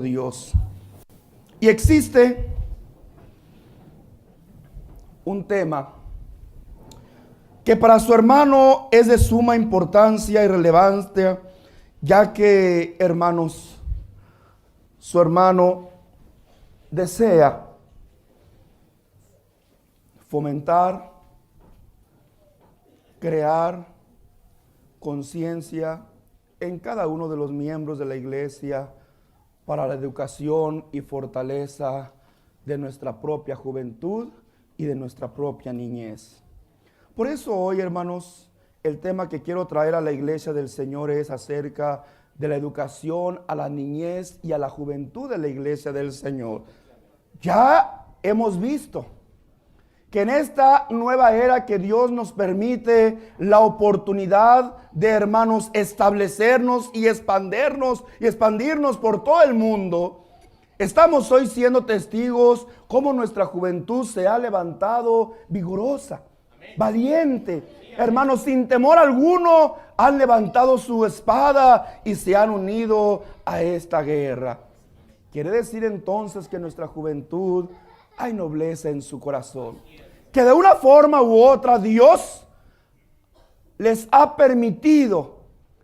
Dios. Y existe un tema que para su hermano es de suma importancia y relevancia, ya que, hermanos, su hermano desea fomentar, crear conciencia en cada uno de los miembros de la iglesia para la educación y fortaleza de nuestra propia juventud y de nuestra propia niñez. Por eso hoy, hermanos, el tema que quiero traer a la iglesia del Señor es acerca de la educación a la niñez y a la juventud de la iglesia del Señor. Ya hemos visto que en esta nueva era que Dios nos permite la oportunidad de, hermanos, establecernos y expandirnos por todo el mundo, estamos hoy siendo testigos cómo nuestra juventud se ha levantado vigorosa, valiente. Hermanos, sin temor alguno, han levantado su espada y se han unido a esta guerra. Quiere decir entonces que en nuestra juventud hay nobleza en su corazón, que de una forma u otra Dios les ha permitido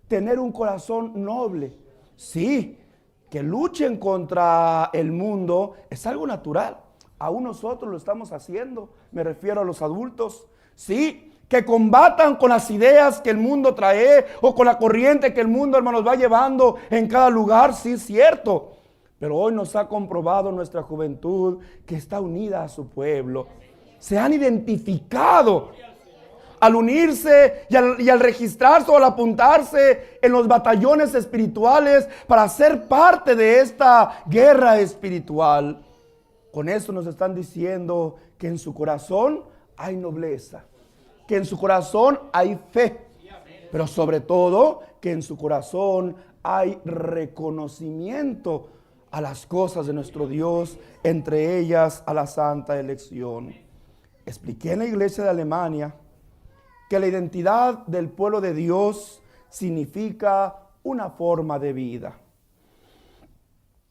tener un corazón noble. Sí, que luchen contra el mundo es algo natural. Aún nosotros lo estamos haciendo, me refiero a los adultos. Sí, que combatan con las ideas que el mundo trae o con la corriente que el mundo, hermanos, va llevando en cada lugar. Sí, es cierto. Pero hoy nos ha comprobado nuestra juventud que está unida a su pueblo. Se han identificado al unirse y al registrarse o al apuntarse en los batallones espirituales para ser parte de esta guerra espiritual. Con esto nos están diciendo que en su corazón hay nobleza, que en su corazón hay fe, pero sobre todo que en su corazón hay reconocimiento a las cosas de nuestro Dios, entre ellas a la santa elección. Expliqué en la iglesia de Alemania que la identidad del pueblo de Dios significa una forma de vida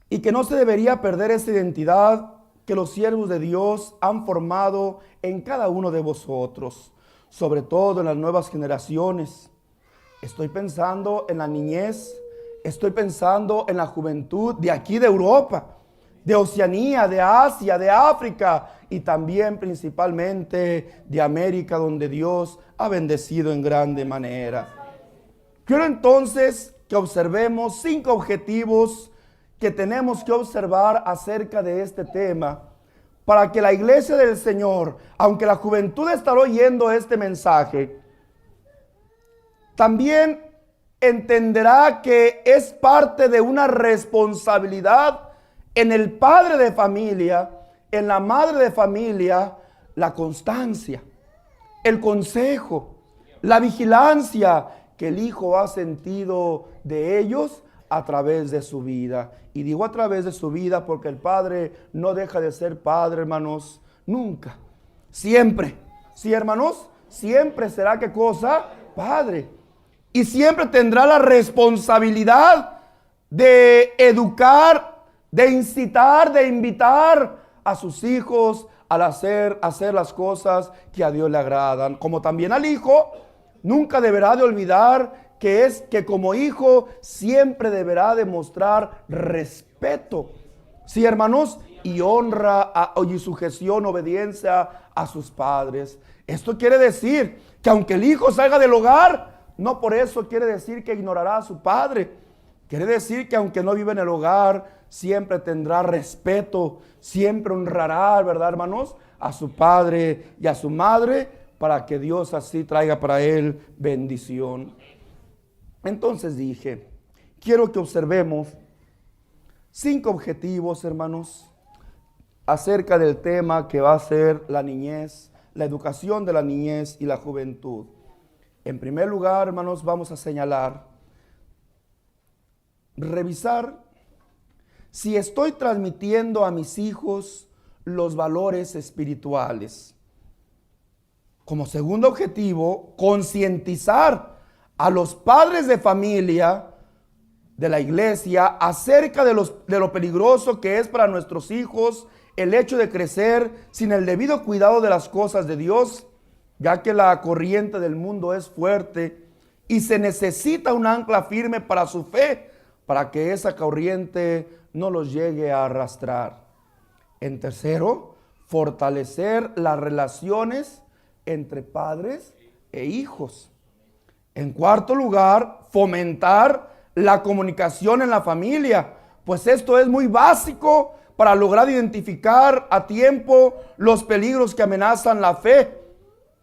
y que no se debería perder esa identidad que los siervos de Dios han formado en cada uno de vosotros, sobre todo en las nuevas generaciones. Estoy pensando en la niñez. Estoy pensando en la juventud de aquí de Europa, de Oceanía, de Asia, de África y también principalmente de América, donde Dios ha bendecido en grande manera. Quiero entonces que observemos 5 objetivos que tenemos que observar acerca de este tema para que la iglesia del Señor, aunque la juventud estará oyendo este mensaje, también entenderá que es parte de una responsabilidad en el padre de familia, en la madre de familia, la constancia, el consejo, la vigilancia que el hijo ha sentido de ellos a través de su vida. Y digo a través de su vida porque el padre no deja de ser padre, hermanos, nunca, siempre. Sí, hermanos, siempre será, ¿qué cosa? Padre. Y siempre tendrá la responsabilidad de educar, de incitar, de invitar a sus hijos a hacer las cosas que a Dios le agradan. Como también al hijo, nunca deberá de olvidar que como hijo siempre deberá demostrar respeto. Sí, hermanos, y honra y sujeción, obediencia a sus padres. Esto quiere decir que aunque el hijo salga del hogar, no por eso quiere decir que ignorará a su padre. Quiere decir que aunque no vive en el hogar, siempre tendrá respeto, siempre honrará, ¿verdad, hermanos?, a su padre y a su madre, para que Dios así traiga para él bendición. Entonces dije, quiero que observemos 5 objetivos, hermanos, acerca del tema que va a ser la niñez, la educación de la niñez y la juventud. En primer lugar, hermanos, vamos a señalar, revisar si estoy transmitiendo a mis hijos los valores espirituales. Como segundo objetivo, concientizar a los padres de familia de la iglesia acerca de lo peligroso que es para nuestros hijos el hecho de crecer sin el debido cuidado de las cosas de Dios, ya que la corriente del mundo es fuerte y se necesita un ancla firme para su fe, para que esa corriente no los llegue a arrastrar. En tercero, fortalecer las relaciones entre padres e hijos. En cuarto lugar, fomentar la comunicación en la familia, pues esto es muy básico para lograr identificar a tiempo los peligros que amenazan la fe.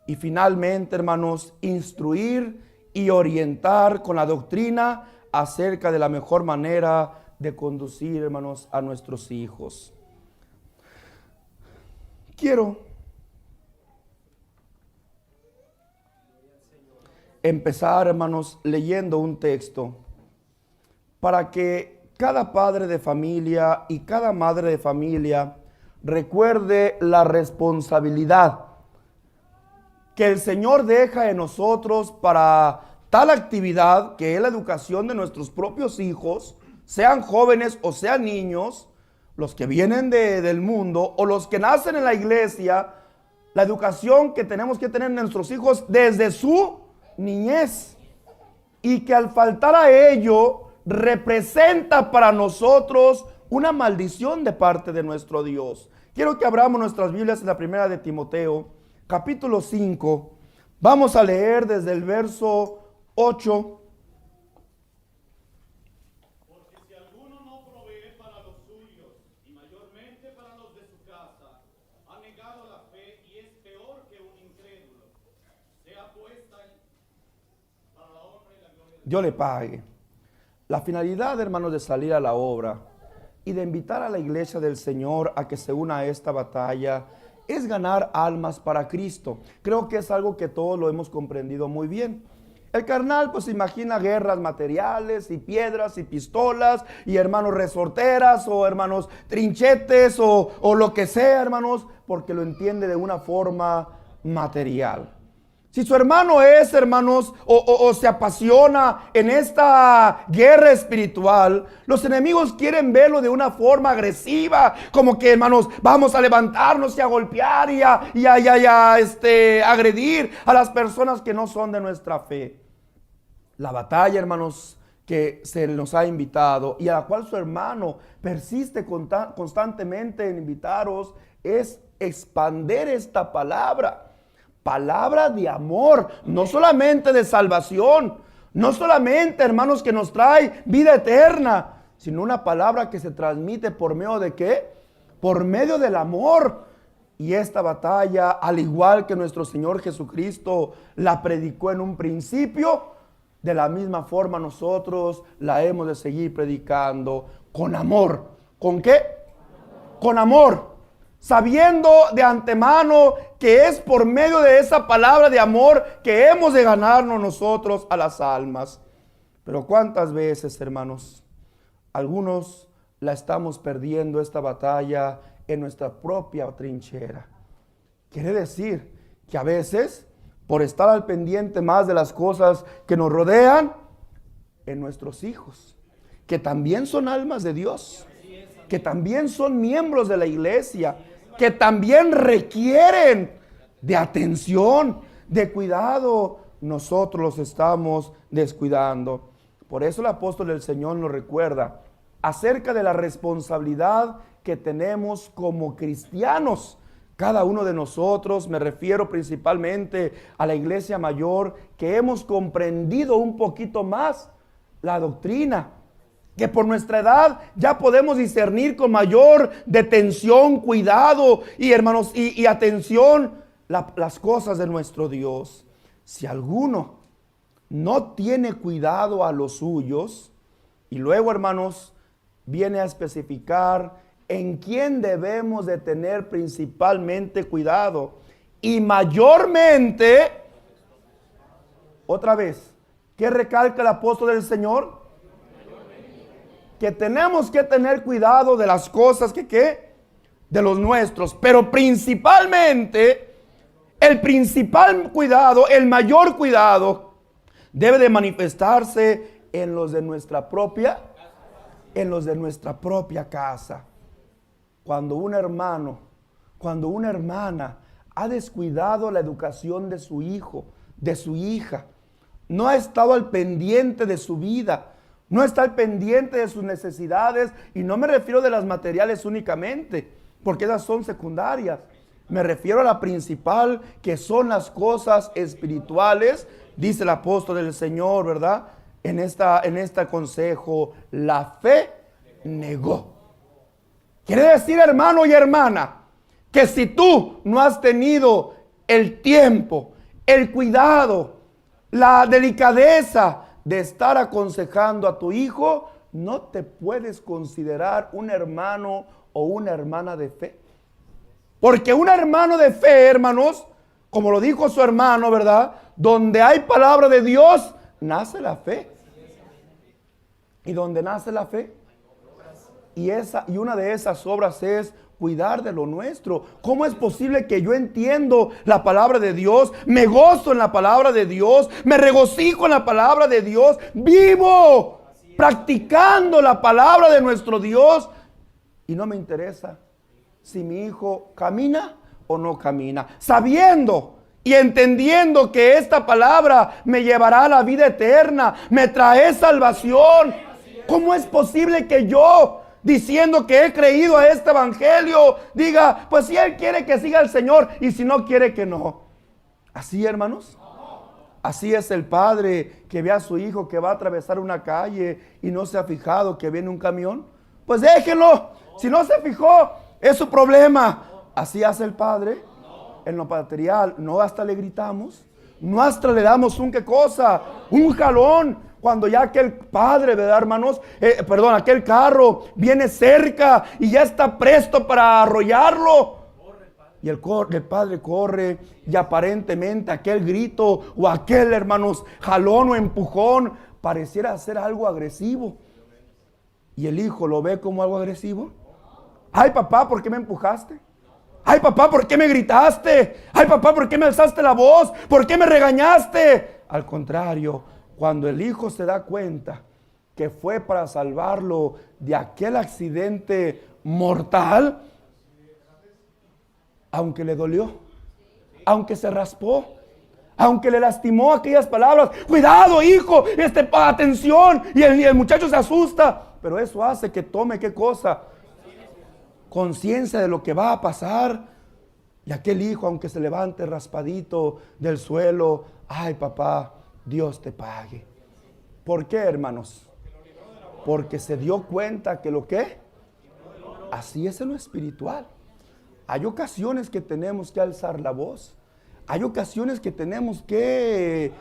Y finalmente, hermanos, instruir y orientar con la doctrina acerca de la mejor manera de conducir, hermanos, a nuestros hijos. Quiero empezar, hermanos, leyendo un texto para que cada padre de familia y cada madre de familia recuerde la responsabilidad que el Señor deja en nosotros para tal actividad que es la educación de nuestros propios hijos, sean jóvenes o sean niños, los que vienen del mundo o los que nacen en la iglesia, la educación que tenemos que tener en nuestros hijos desde su niñez, y que al faltar a ello representa para nosotros una maldición de parte de nuestro Dios. Quiero que abramos nuestras Biblias en la primera de Timoteo, capítulo 5. Vamos a leer desde el verso 8. Porque si alguno no provee para los suyos, y mayormente para los de su casa, ha negado la fe y es peor que un incrédulo. Sea puesta para la honra y la gloria de Dios. Dios le pague. La finalidad, hermanos, de salir a la obra y de invitar a la iglesia del Señor a que se una a esta batalla es ganar almas para Cristo. Creo que es algo que todos lo hemos comprendido muy bien. El carnal pues imagina guerras materiales y piedras y pistolas y hermanos resorteras o hermanos trinchetes o lo que sea, hermanos, porque lo entiende de una forma material. Si su hermano es, hermanos, o se apasiona en esta guerra espiritual, los enemigos quieren verlo de una forma agresiva, como que, hermanos, vamos a levantarnos y a golpear y a agredir a las personas que no son de nuestra fe. La batalla, hermanos, que se nos ha invitado y a la cual su hermano persiste constantemente en invitaros, es expander esta palabra de amor, no solamente de salvación, no solamente, hermanos, que nos trae vida eterna, sino una palabra que se transmite por medio de ¿qué? Por medio del amor. Y esta batalla, al igual que nuestro Señor Jesucristo la predicó en un principio, de la misma forma nosotros la hemos de seguir predicando con amor. ¿Con qué? Con amor. Sabiendo de antemano que es por medio de esa palabra de amor que hemos de ganarnos nosotros a las almas. Pero cuántas veces, hermanos, algunos la estamos perdiendo esta batalla en nuestra propia trinchera. Quiere decir que a veces, por estar al pendiente más de las cosas que nos rodean, en nuestros hijos, que también son almas de Dios, que también son miembros de la iglesia, que también requieren de atención, de cuidado, nosotros los estamos descuidando. Por eso el apóstol del Señor nos recuerda acerca de la responsabilidad que tenemos como cristianos. Cada uno de nosotros, me refiero principalmente a la iglesia mayor, que hemos comprendido un poquito más la doctrina, que por nuestra edad ya podemos discernir con mayor detención, cuidado y, hermanos, y atención las cosas de nuestro Dios. Si alguno no tiene cuidado a los suyos, y luego, hermanos, viene a especificar en quién debemos de tener principalmente cuidado, y mayormente, otra vez, ¿qué recalca el apóstol del Señor? Que tenemos que tener cuidado de las cosas que de los nuestros, pero principalmente el principal cuidado, el mayor cuidado debe de manifestarse en los de nuestra propia en los de nuestra propia casa. Cuando un hermano, cuando una hermana ha descuidado la educación de su hijo, de su hija, no ha estado al pendiente de su vida, no está al pendiente de sus necesidades, y no me refiero de las materiales únicamente, porque esas son secundarias. Me refiero a la principal, que son las cosas espirituales. Dice el apóstol del Señor, ¿verdad? En este consejo, la fe negó. Quiere decir, hermano y hermana, que si tú no has tenido el tiempo, el cuidado, la delicadeza de estar aconsejando a tu hijo, no te puedes considerar un hermano o una hermana de fe. Porque un hermano de fe, hermanos, como lo dijo su hermano, ¿verdad? Donde hay palabra de Dios, nace la fe. ¿Y donde nace la fe? Y una de esas obras es cuidar de lo nuestro. ¿Cómo es posible que yo entiendo la palabra de Dios, me gozo en la palabra de Dios, me regocijo en la palabra de Dios, vivo practicando la palabra de nuestro Dios, y no me interesa si mi hijo camina o no camina, sabiendo y entendiendo que esta palabra me llevará a la vida eterna, me trae salvación? ¿Cómo es posible que yo, diciendo que he creído a este evangelio, diga, pues si él quiere que siga al Señor y si no quiere que no? ¿Así, hermanos? Así es el padre que ve a su hijo que va a atravesar una calle y no se ha fijado que viene un camión. Pues déjenlo. Si no se fijó, es su problema. Así hace el padre en lo material. No hasta le gritamos, no hasta le damos qué cosa, un jalón, cuando ya aquel padre, ¿verdad, hermanos? Aquel carro viene cerca y ya está presto para arrollarlo. Y el padre corre, y aparentemente aquel grito o aquel, hermanos, jalón o empujón pareciera ser algo agresivo. Y el hijo lo ve como algo agresivo. Ay, papá, ¿por qué me empujaste? Ay, papá, ¿por qué me gritaste? Ay, papá, ¿por qué me alzaste la voz? ¿Por qué me regañaste? Al contrario, cuando el hijo se da cuenta que fue para salvarlo de aquel accidente mortal, aunque le dolió, aunque se raspó, aunque le lastimó aquellas palabras, cuidado, hijo, atención, y el muchacho se asusta, pero eso hace que tome ¿qué cosa? Conciencia de lo que va a pasar. Y aquel hijo, aunque se levante raspadito del suelo, ay, papá, Dios te pague. ¿Por qué, hermanos? Porque se dio cuenta que lo que así es en lo espiritual. Hay ocasiones que tenemos que alzar la voz. Hay ocasiones que tenemos que,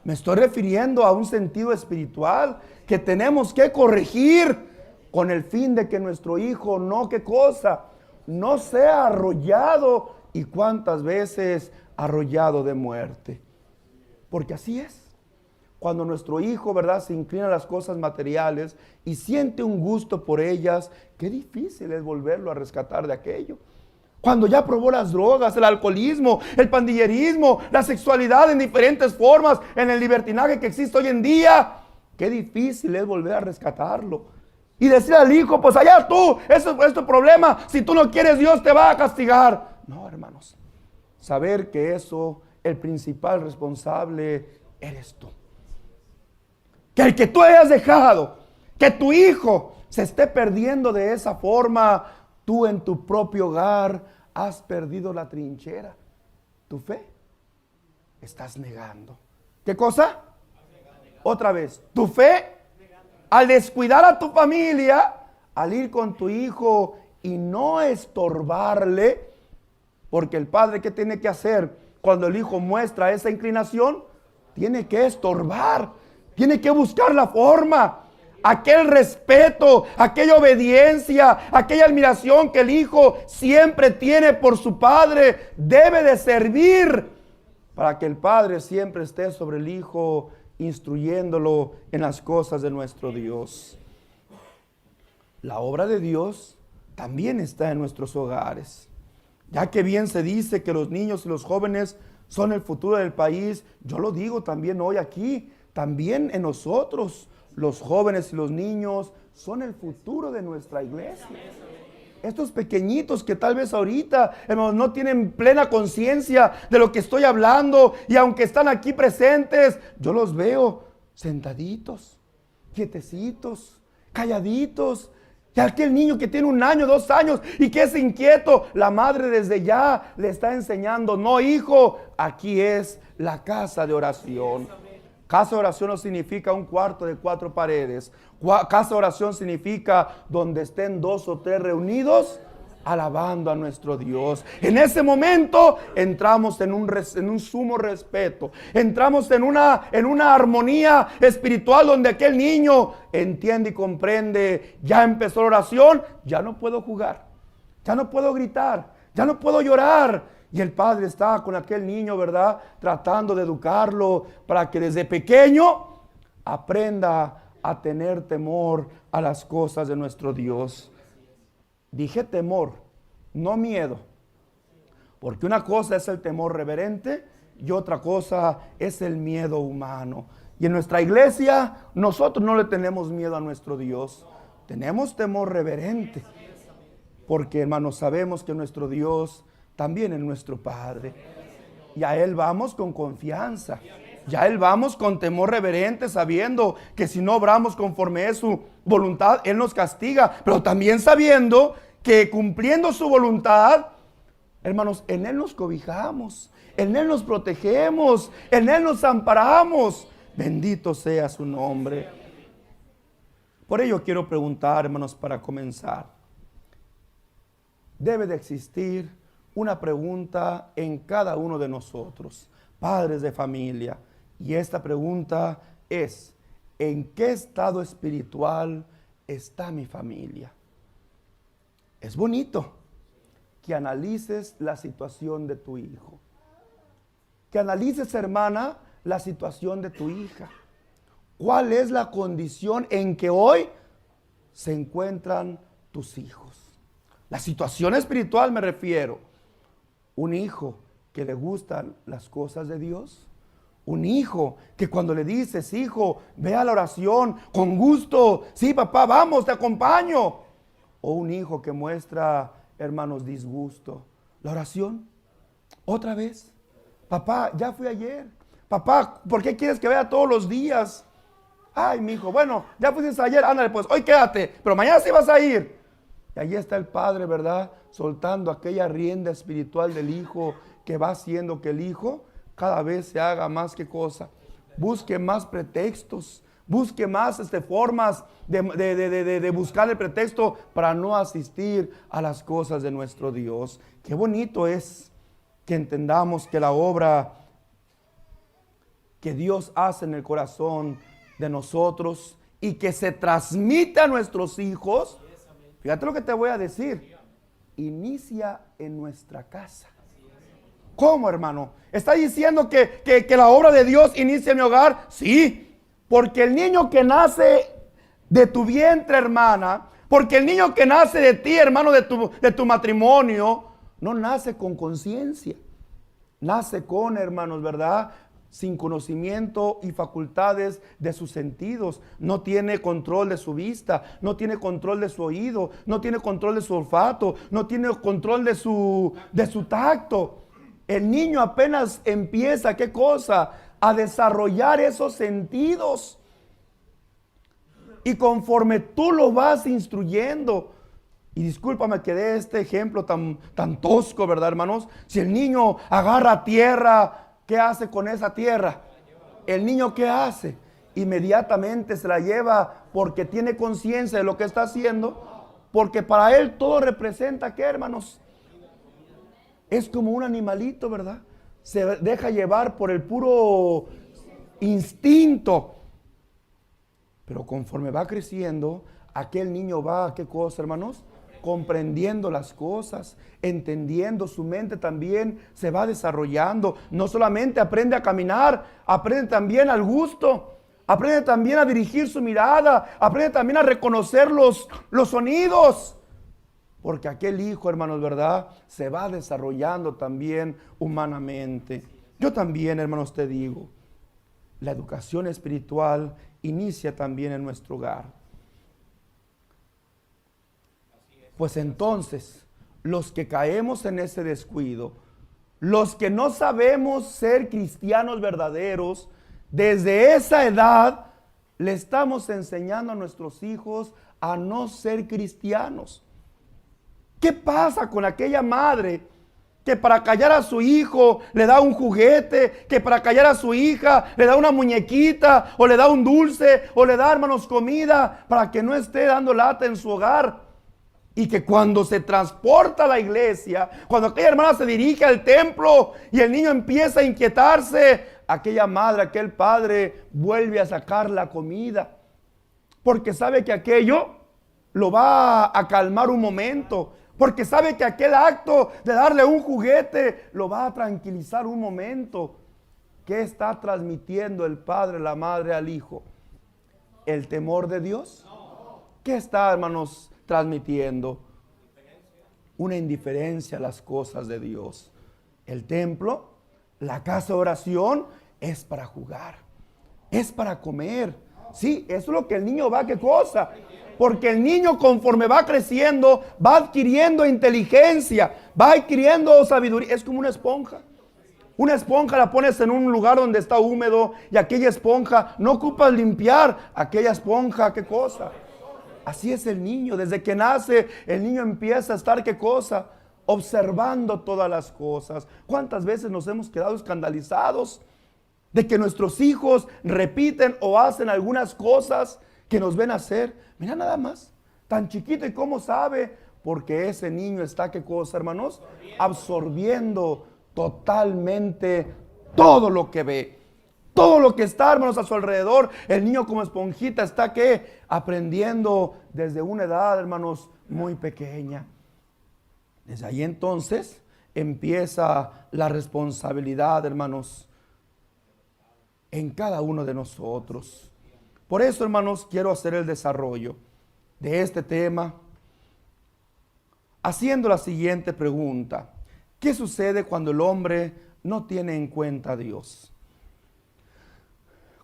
me estoy refiriendo a un sentido espiritual, que tenemos que corregir con el fin de que nuestro hijo no, ¿qué cosa? No sea arrollado, y cuántas veces arrollado de muerte. Porque así es. Cuando nuestro hijo, ¿verdad?, se inclina a las cosas materiales y siente un gusto por ellas, qué difícil es volverlo a rescatar de aquello. Cuando ya probó las drogas, el alcoholismo, el pandillerismo, la sexualidad en diferentes formas, en el libertinaje que existe hoy en día, qué difícil es volver a rescatarlo. Y decir al hijo, pues allá tú, eso es tu problema, si tú no quieres, Dios te va a castigar. No, hermanos, saber que eso, el principal responsable eres tú. Que el que tú hayas dejado, que tu hijo se esté perdiendo de esa forma, tú en tu propio hogar has perdido la trinchera. Tu fe estás negando. ¿Qué cosa? Otra vez, tu fe, al descuidar a tu familia, al ir con tu hijo y no estorbarle, porque el padre, ¿qué tiene que hacer cuando el hijo muestra esa inclinación? Tiene que estorbar, tiene que buscar la forma, aquel respeto, aquella obediencia, aquella admiración que el hijo siempre tiene por su padre, debe de servir para que el padre siempre esté sobre el hijo, instruyéndolo en las cosas de nuestro Dios. La obra de Dios también está en nuestros hogares, ya que bien se dice que los niños y los jóvenes son el futuro del país. Yo lo digo también hoy aquí, también en nosotros, los jóvenes y los niños son el futuro de nuestra iglesia. Estos pequeñitos que tal vez ahorita, hermanos, no tienen plena conciencia de lo que estoy hablando, y aunque están aquí presentes, yo los veo sentaditos, quietecitos, calladitos. Y aquel niño que tiene 1 año, 2 años y que es inquieto, la madre desde ya le está enseñando: no, hijo, aquí es la casa de oración. Casa de oración no significa un cuarto de 4 paredes. Casa de oración significa donde estén 2 o 3 reunidos alabando a nuestro Dios. En ese momento entramos en un sumo respeto. Entramos en una armonía espiritual donde aquel niño entiende y comprende: ya empezó la oración, ya no puedo jugar, ya no puedo gritar, ya no puedo llorar. Y el padre está con aquel niño, ¿verdad?, tratando de educarlo para que desde pequeño aprenda a tener temor a las cosas de nuestro Dios. Dije temor, no miedo. Porque una cosa es el temor reverente y otra cosa es el miedo humano. Y en nuestra iglesia nosotros no le tenemos miedo a nuestro Dios. Tenemos temor reverente. Porque, hermanos, sabemos que nuestro Dios también es nuestro Padre. Y a Él vamos con confianza. Y a Él vamos con temor reverente, sabiendo que si no obramos conforme a su voluntad, Él nos castiga. Pero también sabiendo que cumpliendo su voluntad, hermanos, en Él nos cobijamos, en Él nos protegemos, en Él nos amparamos. Bendito sea su nombre. Por ello quiero preguntar, hermanos, para comenzar. Debe de existir una pregunta en cada uno de nosotros, padres de familia. Y esta pregunta es: ¿en qué estado espiritual está mi familia? Es bonito que analices la situación de tu hijo. Que analices, hermana, la situación de tu hija. ¿Cuál es la condición en que hoy se encuentran tus hijos? La situación espiritual me refiero. Un hijo que le gustan las cosas de Dios. Un hijo que cuando le dices: hijo, ve a la oración con gusto. Sí, papá, vamos, te acompaño. O un hijo que muestra, hermanos, disgusto. La oración, otra vez. Papá, ya fui ayer. Papá, ¿por qué quieres que vaya todos los días? Ay, mi hijo, bueno, ya fuiste ayer, ándale pues, hoy quédate, pero mañana sí vas a ir. Y ahí está el padre, ¿verdad?, soltando aquella rienda espiritual del hijo, que va haciendo que el hijo cada vez se haga más que cosa. Busque más pretextos, busque más formas de buscar el pretexto para no asistir a las cosas de nuestro Dios. Qué bonito es que entendamos que la obra que Dios hace en el corazón de nosotros y que se transmite a nuestros hijos, fíjate lo que te voy a decir, inicia en nuestra casa. ¿Cómo, hermano? ¿Está diciendo que la obra de Dios inicia en mi hogar? Sí, porque el niño que nace de tu vientre, hermana, porque el niño que nace de ti, hermano, de tu matrimonio, no nace con conciencia. Nace con, hermanos, ¿verdad?, sin conocimiento y facultades de sus sentidos. No tiene control de su vista, no tiene control de su oído, no tiene control de su olfato, no tiene control de su tacto. El niño apenas empieza, ¿qué cosa?, a desarrollar esos sentidos. Y conforme tú lo vas instruyendo, y discúlpame que dé este ejemplo tan tosco, ¿verdad, hermanos? Si el niño agarra tierra, ¿qué hace con esa tierra? El niño, ¿qué hace? Inmediatamente se la lleva, porque tiene conciencia de lo que está haciendo, porque para él todo representa, ¿qué, hermanos? Es como un animalito, ¿verdad? Se deja llevar por el puro instinto. Pero conforme va creciendo, aquel niño va, ¿qué cosa, hermanos? Comprendiendo las cosas, entendiendo, su mente también se va desarrollando. No solamente aprende a caminar, aprende también al gusto, aprende también a dirigir su mirada, aprende también a reconocer los sonidos. Porque aquel hijo, hermanos, ¿verdad?, se va desarrollando también humanamente. Yo también, hermanos, te digo, la educación espiritual inicia también en nuestro hogar. Pues entonces, los que caemos en ese descuido, los que no sabemos ser cristianos verdaderos, desde esa edad le estamos enseñando a nuestros hijos a no ser cristianos. ¿Qué pasa con aquella madre que para callar a su hijo le da un juguete, que para callar a su hija le da una muñequita, o le da un dulce, o le da, hermanos, comida, para que no esté dando lata en su hogar? Y que cuando se transporta a la iglesia, cuando aquella hermana se dirige al templo y el niño empieza a inquietarse, aquella madre, aquel padre vuelve a sacar la comida, porque sabe que aquello lo va a calmar un momento, porque sabe que aquel acto de darle un juguete lo va a tranquilizar un momento. ¿Qué está transmitiendo el padre, la madre al hijo? ¿El temor de Dios? ¿Qué está, hermanos, transmitiendo? Una indiferencia a las cosas de Dios. El templo, la casa de oración, es para jugar, es para comer. Sí, eso es lo que el niño va, ¿qué cosa? Porque el niño, conforme va creciendo, va adquiriendo inteligencia, va adquiriendo sabiduría. Es como una esponja. Una esponja la pones en un lugar donde está húmedo, y aquella esponja no ocupas limpiar. Aquella esponja, ¿qué cosa? Así es el niño. Desde que nace, el niño empieza a estar, ¿qué cosa? Observando todas las cosas. ¿Cuántas veces nos hemos quedado escandalizados de que nuestros hijos repiten o hacen algunas cosas que nos ven hacer? Mira nada más, tan chiquito, ¿y cómo sabe? Porque ese niño está, ¿qué cosa, hermanos? Absorbiendo totalmente todo lo que ve, todo lo que está, hermanos, a su alrededor. El niño, como esponjita, está, ¿qué? Aprendiendo desde una edad, hermanos, muy pequeña. Desde ahí entonces empieza la responsabilidad, hermanos, en cada uno de nosotros. Por eso, hermanos, quiero hacer el desarrollo de este tema haciendo la siguiente pregunta: ¿qué sucede cuando el hombre no tiene en cuenta a Dios?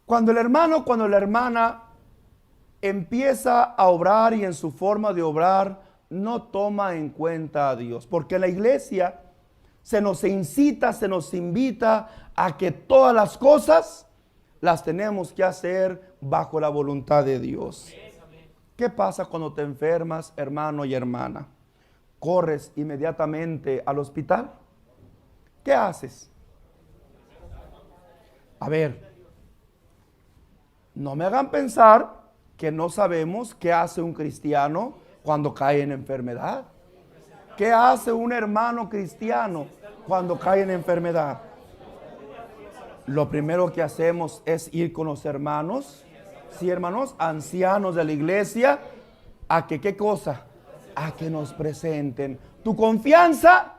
Cuando el hermano, cuando la hermana empieza a obrar y en su forma de obrar no toma en cuenta a Dios. Porque en la iglesia se nos incita, se nos invita a que todas las cosas las tenemos que hacer bajo la voluntad de Dios. ¿Qué pasa cuando te enfermas, hermano y hermana? ¿Corres inmediatamente al hospital? ¿Qué haces? A ver, no me hagan pensar que no sabemos qué hace un cristiano cuando cae en enfermedad. ¿Qué hace un hermano cristiano cuando cae en enfermedad? Lo primero que hacemos es ir con los hermanos, sí, hermanos, ancianos de la iglesia, a que, ¿qué cosa? A que nos presenten. Tu confianza,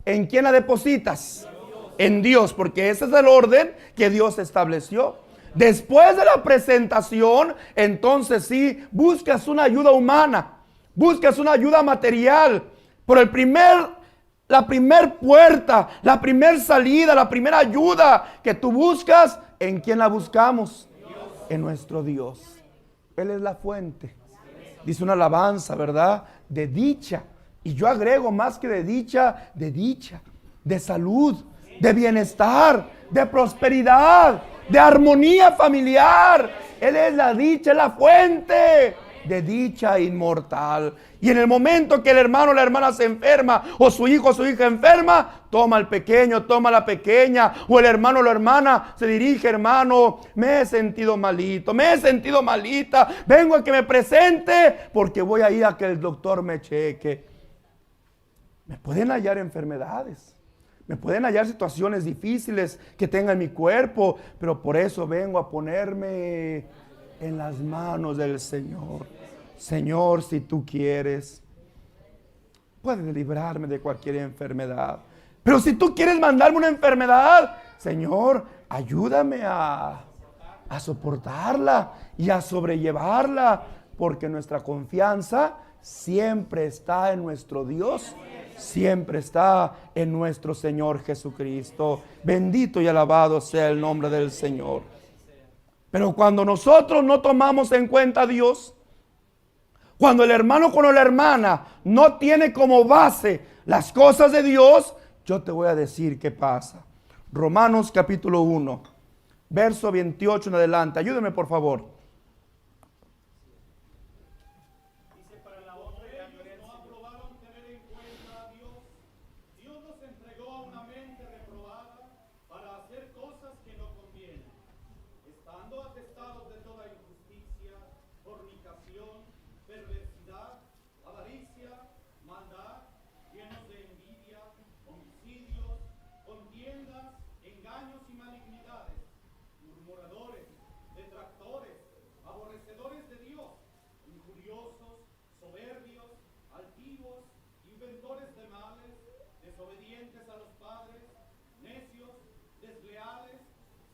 ¿en quién la depositas? En Dios, porque ese es el orden que Dios estableció. Después de la presentación, entonces sí, buscas una ayuda humana, buscas una ayuda material, pero la primer puerta, la primer salida, la primera ayuda que tú buscas, ¿en quién la buscamos? En nuestro Dios. Él es la fuente. Dice una alabanza, ¿verdad? De dicha. Y yo agrego más que de dicha, de salud, de bienestar, de prosperidad, de armonía familiar. Él es la dicha, es la fuente de dicha inmortal. Y en el momento que el hermano o la hermana se enferma, o su hijo o su hija enferma, toma al pequeño, toma a la pequeña, o el hermano o la hermana se dirige: hermano, me he sentido malito, me he sentido malita, vengo a que me presente porque voy a ir a que el doctor me cheque. Me pueden hallar enfermedades, me pueden hallar situaciones difíciles que tenga en mi cuerpo, pero por eso vengo a ponerme en las manos del Señor. Señor, si tú quieres, puedes librarme de cualquier enfermedad. Pero si tú quieres mandarme una enfermedad, Señor, ayúdame a soportarla y a sobrellevarla, porque nuestra confianza siempre está en nuestro Dios, siempre está en nuestro Señor Jesucristo. Bendito y alabado sea el nombre del Señor. Pero cuando nosotros no tomamos en cuenta a Dios, Cuando el hermano con la hermana no tiene como base las cosas de Dios, yo te voy a decir qué pasa. Romanos capítulo 1, verso 28 en adelante. Ayúdeme por favor. Dice, para la honra y la gloria no aprobaron tener en cuenta a Dios. Dios nos entregó a una mente reprobada para hacer cosas que no convienen, estando atestados de toda injusticia, fornicación, perversidad, avaricia, maldad, llenos de envidia, homicidios, contiendas, engaños y malignidades, murmuradores, detractores, aborrecedores de Dios, injuriosos, soberbios, altivos, inventores de males, desobedientes a los padres, necios, desleales,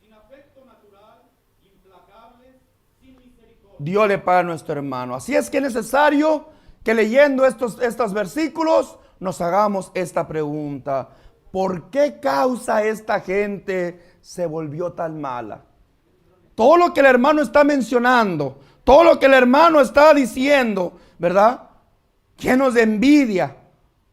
sin afecto natural, implacables, sin misericordia. Dios le paga a nuestro hermano. Así es que es necesario que leyendo estos versículos nos hagamos esta pregunta. ¿Por qué causa esta gente se volvió tan mala? Todo lo que el hermano está mencionando, todo lo que el hermano está diciendo, ¿verdad? Llenos de envidia,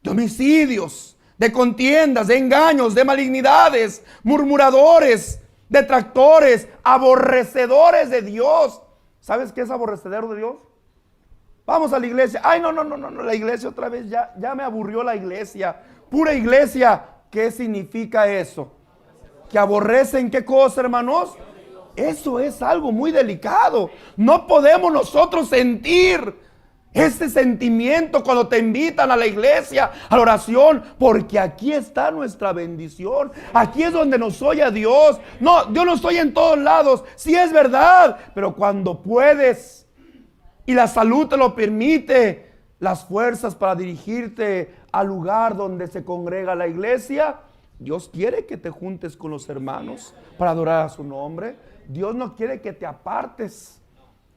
de homicidios, de contiendas, de engaños, de malignidades, murmuradores, detractores, aborrecedores de Dios. ¿Sabes qué es aborrecedor de Dios? Vamos a la iglesia. Ay, no, la iglesia otra vez, ya me aburrió la iglesia. Pura iglesia. ¿Qué significa eso? ¿Que aborrecen qué cosa, hermanos? Eso es algo muy delicado. No podemos nosotros sentir ese sentimiento cuando te invitan a la iglesia, a la oración, porque aquí está nuestra bendición. Aquí es donde nos oye Dios. No, yo no estoy en todos lados. Sí es verdad, pero cuando puedes y la salud te lo permite, las fuerzas para dirigirte al lugar donde se congrega la iglesia, Dios quiere que te juntes con los hermanos para adorar a su nombre. Dios no quiere que te apartes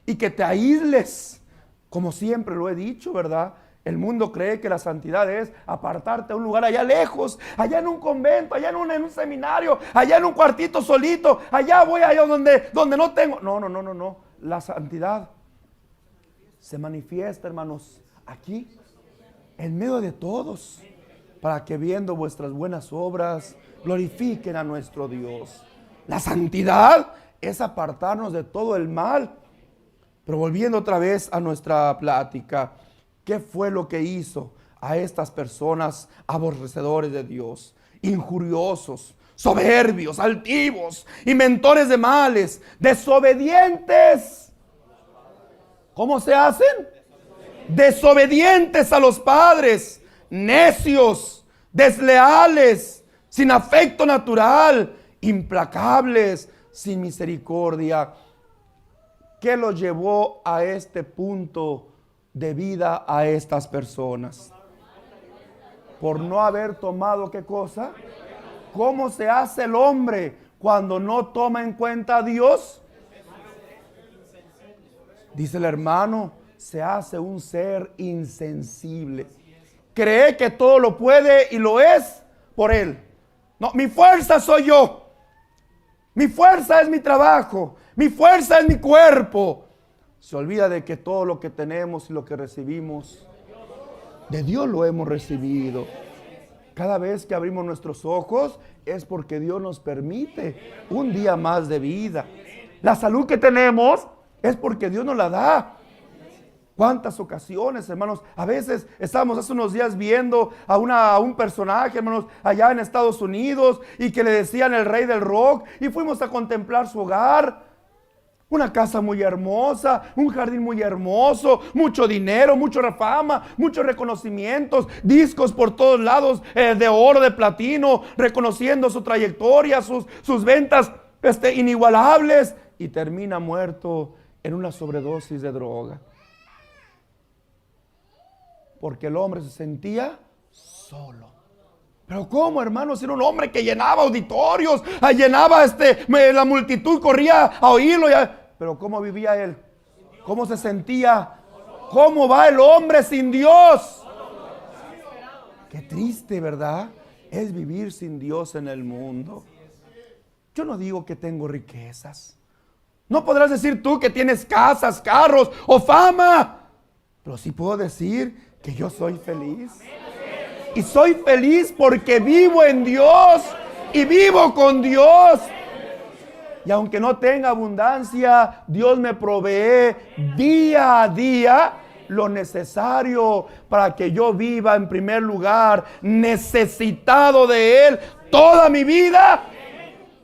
y que te aísles. Como siempre lo he dicho, ¿verdad? El mundo cree que la santidad es apartarte a un lugar allá lejos, allá en un convento, allá en un seminario, allá en un cuartito solito, allá voy allá donde no tengo. No. La santidad se manifiesta, hermanos, aquí, en medio de todos, para que viendo vuestras buenas obras glorifiquen a nuestro Dios. La santidad es apartarnos de todo el mal. Pero volviendo otra vez a nuestra plática, ¿qué fue lo que hizo a estas personas aborrecedores de Dios, injuriosos, soberbios, altivos, inventores de males, desobedientes? ¿Cómo se hacen? Desobedientes a los padres, necios, desleales, sin afecto natural, implacables, sin misericordia. ¿Qué los llevó a este punto de vida a estas personas? Por no haber tomado ¿qué cosa? ¿Cómo se hace el hombre cuando no toma en cuenta a Dios? Dice el hermano, se hace un ser insensible. Cree que todo lo puede y lo es por él. No, mi fuerza soy yo. Mi fuerza es mi trabajo. Mi fuerza es mi cuerpo. Se olvida de que todo lo que tenemos y lo que recibimos, de Dios lo hemos recibido. Cada vez que abrimos nuestros ojos es porque Dios nos permite un día más de vida. La salud que tenemos es porque Dios nos la da. ¿Cuántas ocasiones, hermanos? A veces estábamos hace unos días viendo a un personaje, hermanos, allá en Estados Unidos, y que le decían el rey del rock, y fuimos a contemplar su hogar. Una casa muy hermosa, un jardín muy hermoso, mucho dinero, mucha fama, muchos reconocimientos, discos por todos lados, de oro, de platino, reconociendo su trayectoria, sus ventas inigualables, y termina muerto en una sobredosis de droga. Porque el hombre se sentía solo. Pero ¿cómo, hermanos? Era un hombre que llenaba auditorios, llenaba la multitud, corría a oírlo. Pero ¿cómo vivía él? ¿Cómo se sentía? ¿Cómo va el hombre sin Dios? Qué triste, ¿verdad? Es vivir sin Dios en el mundo. Yo no digo que tengo riquezas. No podrás decir tú que tienes casas, carros o fama. pero sí puedo decir que yo soy feliz. Y soy feliz porque vivo en Dios y vivo con Dios. Y aunque no tenga abundancia, Dios me provee día a día lo necesario para que yo viva en primer lugar, necesitado de Él toda mi vida.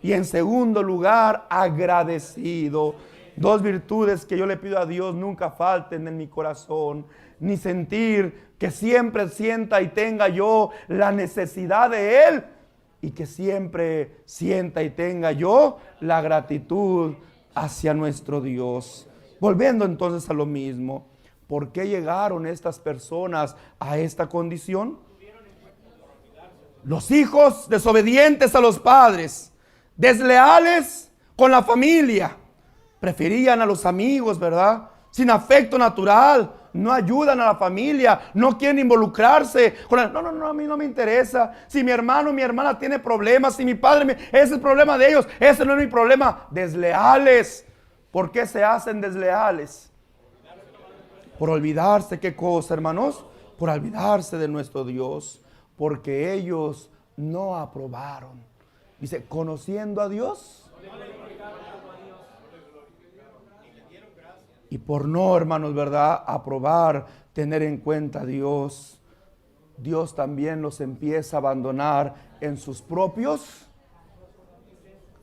Y en segundo lugar, agradecido. Dos virtudes que yo le pido a Dios nunca falten en mi corazón. Ni sentir que siempre sienta y tenga yo la necesidad de Él. Y que siempre sienta y tenga yo la gratitud hacia nuestro Dios. Volviendo entonces a lo mismo. ¿Por qué llegaron estas personas a esta condición? Los hijos desobedientes a los padres, desleales con la familia, preferían a los amigos, ¿verdad? Sin afecto natural, no ayudan a la familia, no quieren involucrarse con no, a mí no me interesa. Si mi hermano o mi hermana tiene problemas, si mi padre, ese es el problema de ellos, ese no es mi problema. Desleales. ¿Por qué se hacen desleales? Por olvidarse, ¿qué cosa, hermanos? Por olvidarse de nuestro Dios, porque ellos no aprobaron. Dice, conociendo a Dios. Y por no, hermanos, ¿verdad? Aprobar, tener en cuenta a Dios, Dios también los empieza a abandonar en sus propios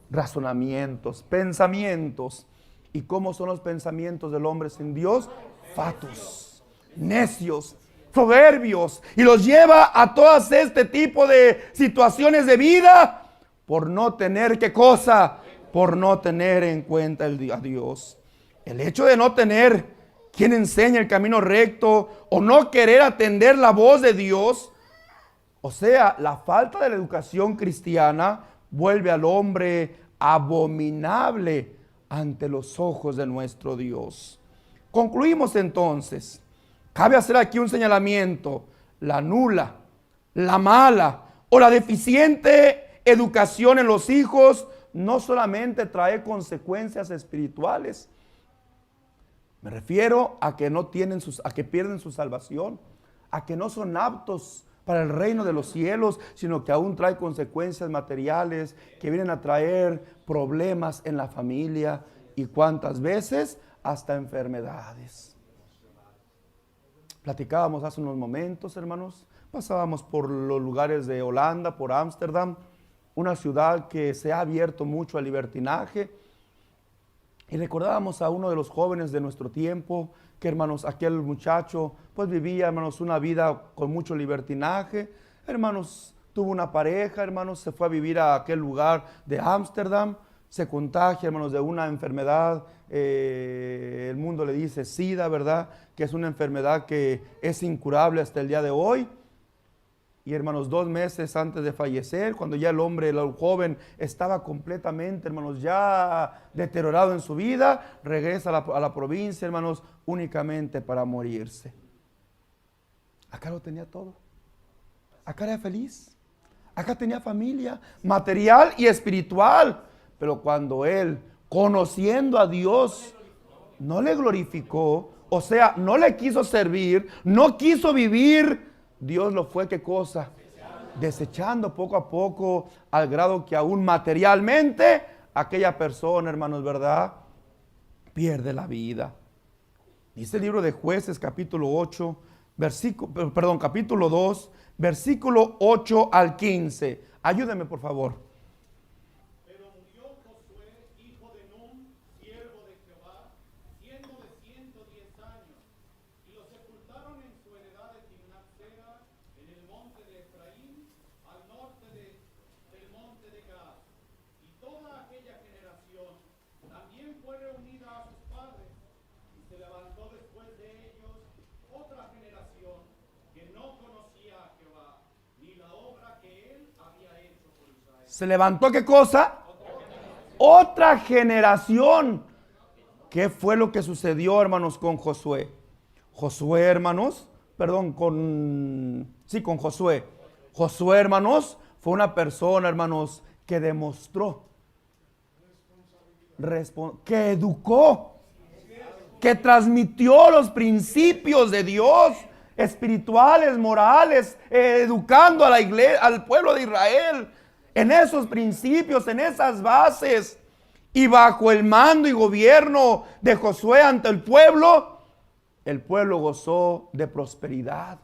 razonamientos, pensamientos. ¿Y cómo son los pensamientos del hombre sin Dios? Fatuos, necios, soberbios. Y los lleva a todas este tipo de situaciones de vida por no tener, ¿qué cosa? Por no tener en cuenta a Dios. El hecho de no tener quien enseñe el camino recto o no querer atender la voz de Dios, o sea, la falta de la educación cristiana vuelve al hombre abominable ante los ojos de nuestro Dios. Concluimos entonces. Cabe hacer aquí un señalamiento. La nula, la mala o la deficiente educación en los hijos no solamente trae consecuencias espirituales. Me refiero a que a que pierden su salvación, a que no son aptos para el reino de los cielos, sino que aún trae consecuencias materiales que vienen a traer problemas en la familia y cuántas veces hasta enfermedades. Platicábamos hace unos momentos, hermanos, pasábamos por los lugares de Holanda, por Ámsterdam, una ciudad que se ha abierto mucho al libertinaje. Y recordábamos a uno de los jóvenes de nuestro tiempo, que hermanos, aquel muchacho pues vivía, hermanos, una vida con mucho libertinaje. Hermanos, tuvo una pareja, hermanos, se fue a vivir a aquel lugar de Ámsterdam, se contagia, hermanos, de una enfermedad, el mundo le dice SIDA, ¿verdad? Que es una enfermedad que es incurable hasta el día de hoy. Y hermanos, 2 meses antes de fallecer, cuando ya el hombre, el joven, estaba completamente, hermanos, ya deteriorado en su vida, regresa a la provincia, hermanos, únicamente para morirse. Acá lo tenía todo. Acá era feliz. Acá tenía familia, material y espiritual. Pero cuando él, conociendo a Dios, no le glorificó, o sea, no le quiso servir, no quiso vivir, Dios lo fue, ¿qué cosa? Desechando poco a poco, al grado que aún materialmente aquella persona, hermanos, ¿verdad? Pierde la vida. Dice el libro de Jueces, capítulo 8, capítulo 2, versículo 8 al 15. Ayúdenme, por favor. Pero murió Josué, hijo de Nun, siervo de Jehová, siendo de 110 años, y lo sepultaron en su heredad de Timnat-Sera, en el monte de Efraín, al norte del monte de Gad. Y toda aquella generación también fue reunida a sus padres, y se levantó después de ellos otra generación que no conocía a Jehová, ni la obra que él había hecho por Israel. ¿Se levantó qué cosa? Otra generación. ¿Qué fue lo que sucedió, hermanos, con Josué? Josué, hermanos, con Josué. Josué, hermanos, fue una persona, hermanos, que demostró, que educó, que transmitió los principios de Dios, espirituales, morales, educando a la iglesia, al pueblo de Israel, en esos principios, en esas bases. Y bajo el mando y gobierno de Josué ante el pueblo gozó de prosperidad,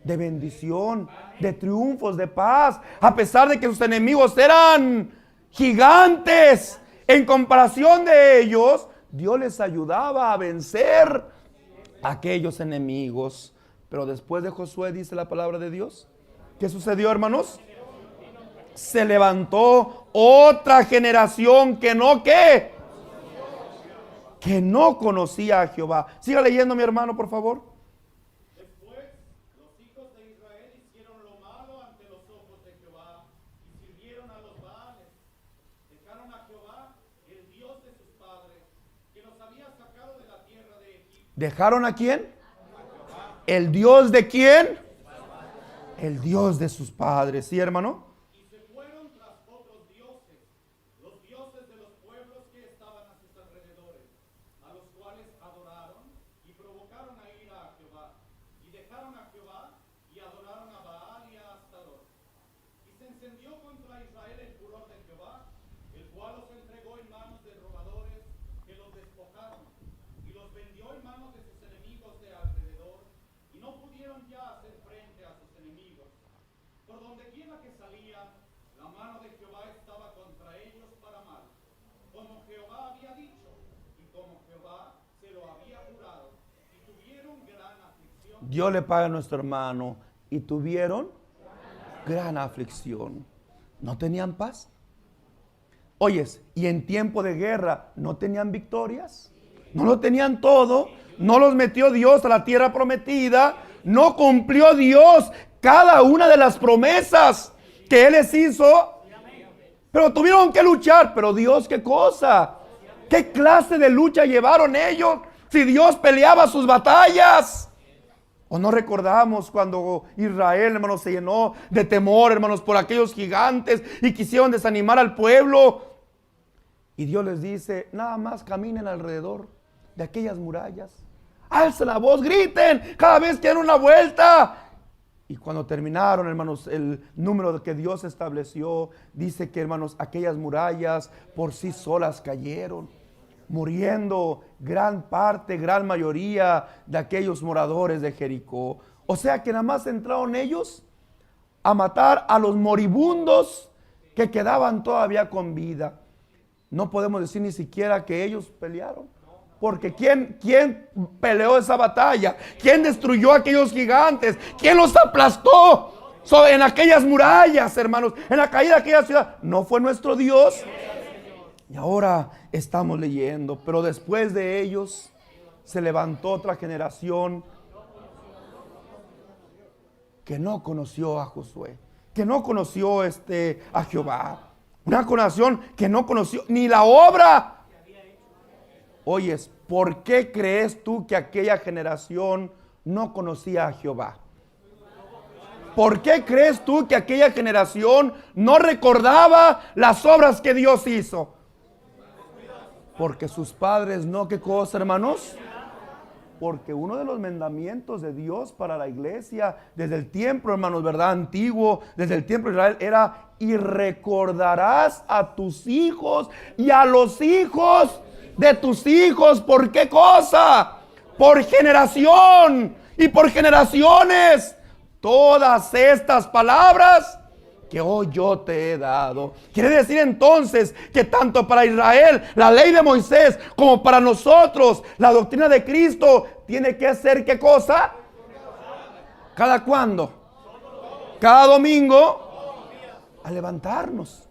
de bendición, de triunfos, de paz, a pesar de que sus enemigos eran gigantes. En comparación de ellos, Dios les ayudaba a vencer a aquellos enemigos. Pero después de Josué, dice la palabra de Dios, ¿qué sucedió, hermanos? Se levantó otra generación que no, ¿qué? Que no conocía a Jehová. Siga leyendo, mi hermano, por favor. Después, los hijos de Israel hicieron lo malo ante los ojos de Jehová y sirvieron a los Baales. Dejaron a Jehová, el Dios de sus padres, que los había sacado de la tierra de Egipto. ¿Dejaron a quién? ¿El Dios de quién? El Dios de sus padres. ¿Sí, hermano? Y se fueron tras otros dioses, los dioses de los pueblos que estaban a sus alrededores, a los cuales adoraron y provocaron a ira a Jehová. Y dejaron a Jehová y adoraron a Baal y a Astarot. Y se encendió contra Israel el furor de Jehová, el cual los entregó en manos de robadores que los despojaron, y los vendió en manos de sus enemigos de alrededor, y no pudieron ya hacer frente a sus enemigos. Por donde quiera que salían, la mano de Jehová estaba contra ellos para mal, como Jehová había dicho, y como Jehová se lo había jurado, y tuvieron gran aflicción. Dios le paga a nuestro hermano. Y tuvieron gran aflicción. ¿No tenían paz? Oyes, y en tiempo de guerra, ¿no tenían victorias? ¿No lo tenían todo? ¿No los metió Dios a la tierra prometida? ¿No cumplió Dios cada una de las promesas que Él les hizo? Pero tuvieron que luchar. Pero Dios, ¿qué cosa? ¿Qué clase de lucha llevaron ellos? Si Dios peleaba sus batallas. ¿O no recordamos cuando Israel, hermanos, se llenó de temor, hermanos, por aquellos gigantes y quisieron desanimar al pueblo? Y Dios les dice, nada más caminen alrededor de aquellas murallas. Alcen la voz, griten cada vez que den una vuelta. Y cuando terminaron, hermanos, el número que Dios estableció, dice que, hermanos, aquellas murallas por sí solas cayeron, muriendo gran parte, gran mayoría de aquellos moradores de Jericó. O sea que nada más entraron ellos a matar a los moribundos que quedaban todavía con vida. No podemos decir ni siquiera que ellos pelearon. Porque ¿quién peleó esa batalla? ¿Quién destruyó a aquellos gigantes? ¿Quién los aplastó en aquellas murallas, hermanos? En la caída de aquella ciudad. ¿No fue nuestro Dios? Y ahora estamos leyendo, pero después de ellos se levantó otra generación que no conoció a Josué, que no conoció a Jehová. Una generación que no conoció ni la obra. Oyes, ¿por qué crees tú que aquella generación no conocía a Jehová? ¿Por qué crees tú que aquella generación no recordaba las obras que Dios hizo? Porque sus padres no, ¿qué cosa, hermanos? Porque uno de los mandamientos de Dios para la iglesia, desde el tiempo, hermanos, ¿verdad? Antiguo, desde el tiempo de Israel, era: y recordarás a tus hijos y a los hijos de tus hijos. ¿Por qué cosa? Por generación y por generaciones. Todas estas palabras que hoy yo te he dado. Quiere decir entonces que tanto para Israel la ley de Moisés como para nosotros la doctrina de Cristo tiene que ser ¿qué cosa? ¿Cada cuándo? Cada domingo. Al levantarnos,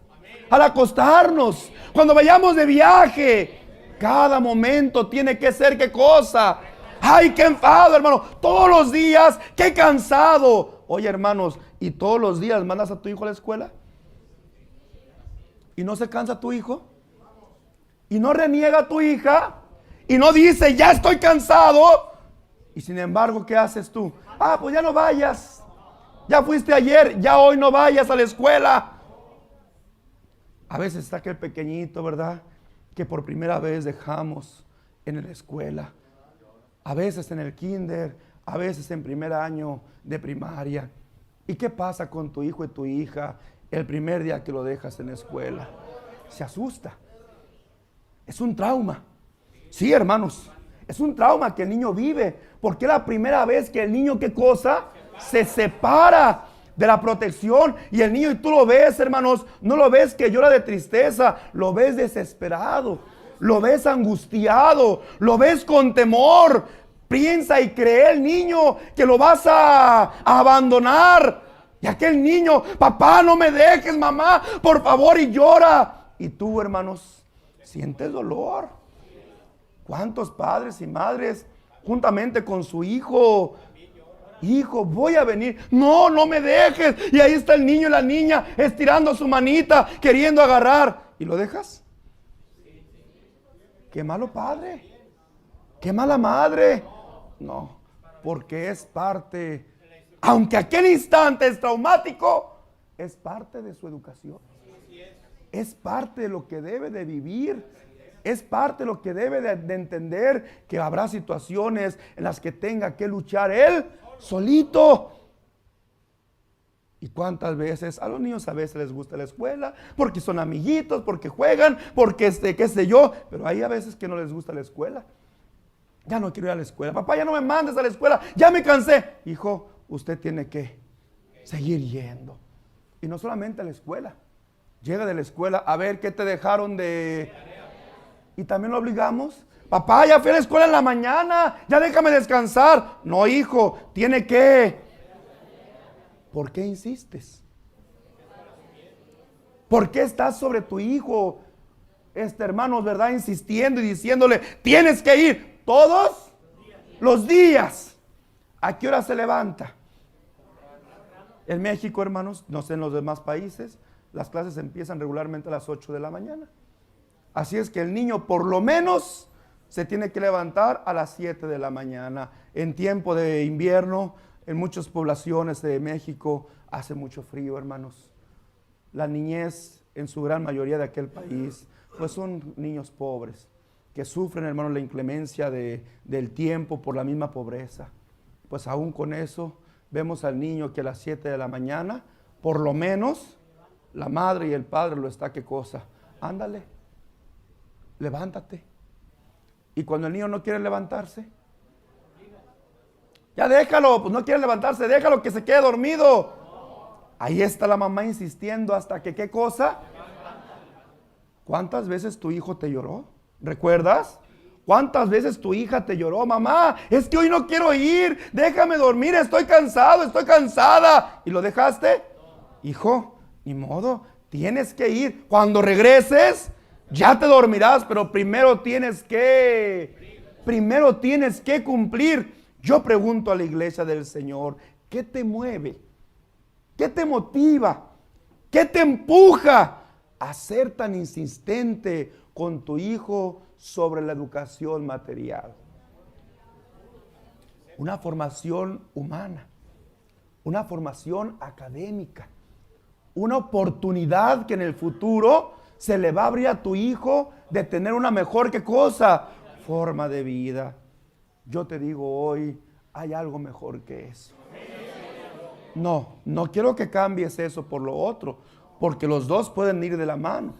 al acostarnos, cuando vayamos de viaje. Cada momento tiene que ser ¿qué cosa? ¡Ay, qué enfado, hermano! Todos los días, ¡qué cansado! Oye, hermanos, ¿y todos los días mandas a tu hijo a la escuela? ¿Y no se cansa tu hijo? ¿Y no reniega tu hija? ¿Y no dice, ya estoy cansado? Y sin embargo, ¿qué haces tú? Ah, pues ya no vayas. Ya fuiste ayer, ya hoy no vayas a la escuela. A veces está aquel pequeñito, ¿verdad? Que por primera vez dejamos en la escuela. a veces en el kinder, a veces en primer año de primaria. ¿Y qué pasa con tu hijo y tu hija el primer día que lo dejas en la escuela? Se asusta. Es un trauma. Sí, hermanos, es un trauma que el niño vive, porque es la primera vez que el niño, ¿qué cosa? Se separa de la protección. Y el niño, y tú lo ves, hermanos, no lo ves que llora de tristeza, lo ves desesperado, lo ves angustiado, lo ves con temor. Piensa y cree el niño que lo vas a abandonar. Y aquel niño, papá, no me dejes, mamá, por favor, y llora. Y tú, hermanos, sientes dolor. ¿Cuántos padres y madres juntamente con su hijo? Hijo, voy a venir. No, no me dejes. Y ahí está el niño y la niña estirando su manita, queriendo agarrar. ¿Y lo dejas? Qué malo padre. Qué mala madre. No, porque es parte, aunque aquel instante es traumático, es parte de su educación. Es parte de lo que debe de vivir. Es parte de lo que debe de entender, que habrá situaciones en las que tenga que luchar él solito. ¿Y cuántas veces? A los niños a veces les gusta la escuela, porque son amiguitos, porque juegan, porque qué sé yo. Pero hay a veces que no les gusta la escuela. Ya no quiero ir a la escuela. Papá, ya no me mandes a la escuela. Ya me cansé. Hijo, usted tiene que seguir yendo. Y no solamente a la escuela. Llega de la escuela a ver qué te dejaron de... Y también lo obligamos. Papá, ya fui a la escuela en la mañana. Ya déjame descansar. No, hijo, tiene que... ¿Por qué insistes? ¿Por qué estás sobre tu hijo, hermanos, verdad? Insistiendo y diciéndole, tienes que ir. Todos los días. ¿A qué hora se levanta? En México, hermanos, no sé en los demás países, las clases empiezan regularmente a las 8 de la mañana. Así es que el niño por lo menos se tiene que levantar a las 7 de la mañana. En tiempo de invierno, en muchas poblaciones de México, hace mucho frío, hermanos. La niñez, en su gran mayoría de aquel país, pues son niños pobres, que sufren, hermanos, la inclemencia del tiempo por la misma pobreza. Pues aún con eso, vemos al niño que a las 7 de la mañana, por lo menos, la madre y el padre lo está, ¿qué cosa? Ándale, levántate. Y cuando el niño no quiere levantarse, ya déjalo, pues no quiere levantarse, déjalo que se quede dormido. Ahí está la mamá insistiendo hasta que, ¿qué cosa? ¿Cuántas veces tu hijo te lloró? ¿Recuerdas? ¿Cuántas veces tu hija te lloró? Mamá, es que hoy no quiero ir, déjame dormir, estoy cansado, estoy cansada. ¿Y lo dejaste? Hijo, ni modo, tienes que ir. Cuando regreses, ya te dormirás, pero primero tienes que cumplir. Yo pregunto a la iglesia del Señor, ¿qué te mueve? ¿Qué te motiva? ¿Qué te empuja a ser tan insistente con tu hijo sobre la educación material? Una formación humana, una formación académica, una oportunidad que en el futuro se le va a abrir a tu hijo de tener una mejor, ¿qué cosa? Forma de vida. Yo te digo hoy, hay algo mejor que eso. No quiero que cambies eso por lo otro, porque los dos pueden ir de la mano.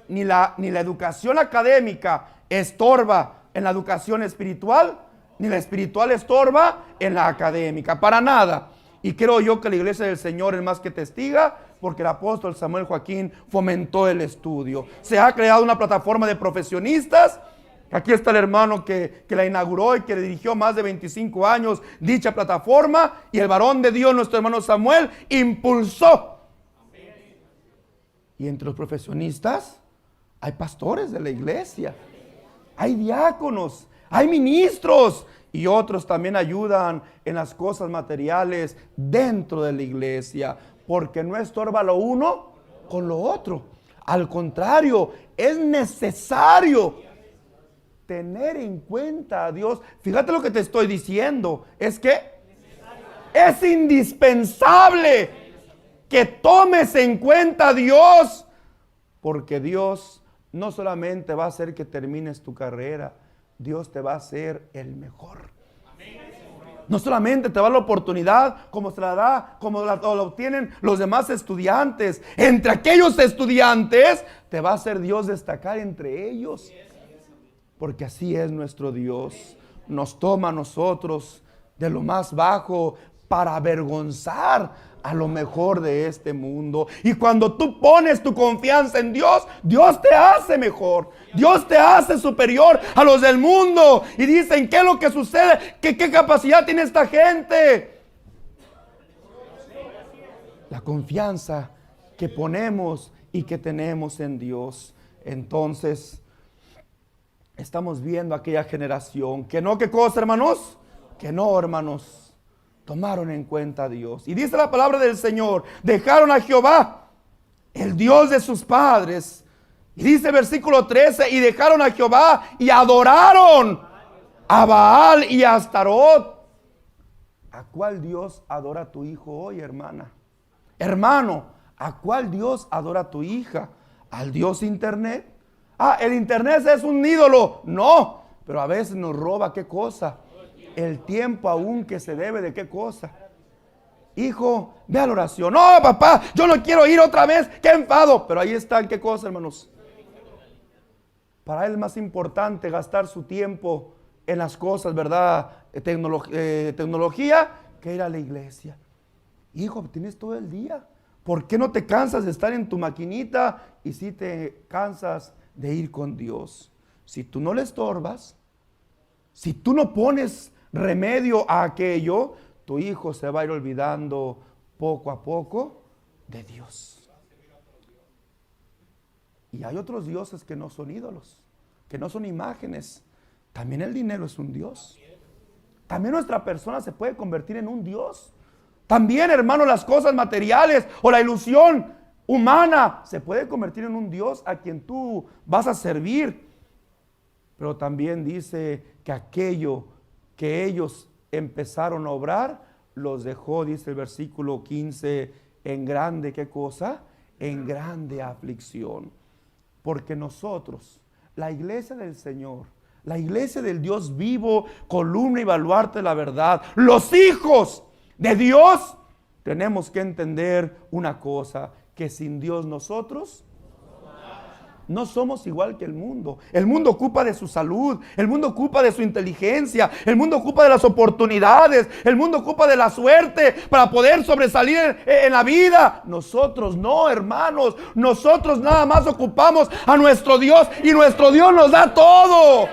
Ni la educación académica estorba en la educación espiritual, ni la espiritual estorba en la académica, para nada. Y creo yo que la iglesia del Señor es más que testiga, porque el apóstol Samuel Joaquín fomentó el estudio. Se ha creado una plataforma de profesionistas. Aquí está el hermano que la inauguró y que dirigió más de 25 años dicha plataforma, y el varón de Dios, nuestro hermano Samuel, impulsó. Y entre los profesionistas hay pastores de la iglesia, hay diáconos, hay ministros, y otros también ayudan en las cosas materiales dentro de la iglesia, porque no estorba lo uno con lo otro. Al contrario, es necesario tener en cuenta a Dios. Fíjate lo que te estoy diciendo, es que es indispensable que tomes en cuenta a Dios, porque Dios no solamente va a hacer que termines tu carrera, Dios te va a hacer el mejor. No solamente te va a dar la oportunidad como se la da, como la obtienen los demás estudiantes. Entre aquellos estudiantes te va a hacer Dios destacar entre ellos. Porque así es nuestro Dios. Nos toma a nosotros de lo más bajo para avergonzar a lo mejor de este mundo. Y cuando tú pones tu confianza en Dios, Dios te hace mejor. Dios te hace superior a los del mundo. Y dicen, ¿qué es lo que sucede? ¿Qué capacidad tiene esta gente? La confianza que ponemos y que tenemos en Dios. Entonces, estamos viendo aquella generación que no, ¿qué cosa, hermanos? Que no, hermanos, tomaron en cuenta a Dios. Y dice la palabra del Señor, dejaron a Jehová, el Dios de sus padres. Y dice el versículo 13, y dejaron a Jehová y adoraron a Baal y a Astarot. ¿A cuál Dios adora tu hijo hoy, hermana? Hermano, ¿a cuál Dios adora tu hija? ¿Al Dios internet? El internet es un ídolo. No, pero a veces nos roba, ¿qué cosa? El tiempo aún que se debe de qué cosa. Hijo, ve a la oración. No, papá, yo no quiero ir otra vez. Qué enfado. Pero ahí está, ¿qué cosa, hermanos? Para él es más importante gastar su tiempo en las cosas, ¿verdad? Tecnología, que ir a la iglesia. Hijo, tienes todo el día. ¿Por qué no te cansas de estar en tu maquinita y si te cansas de ir con Dios? Si tú no le estorbas, si tú no pones remedio a aquello, tu hijo se va a ir olvidando poco a poco de Dios. Y hay otros dioses que no son ídolos, que no son imágenes. También el dinero es un dios. También nuestra persona se puede convertir en un dios. También, hermano, las cosas materiales o la ilusión humana se puede convertir en un dios a quien tú vas a servir. Pero también dice que aquello que ellos empezaron a obrar, los dejó, dice el versículo 15, en grande, ¿qué cosa? En grande aflicción. Porque nosotros, la iglesia del Señor, la iglesia del Dios vivo, columna y baluarte de la verdad, los hijos de Dios, tenemos que entender una cosa, que sin Dios nosotros no somos igual que el mundo. El mundo ocupa de su salud, el mundo ocupa de su inteligencia, el mundo ocupa de las oportunidades, el mundo ocupa de la suerte para poder sobresalir en la vida. Nosotros no, hermanos, nosotros nada más ocupamos a nuestro Dios y nuestro Dios nos da todo.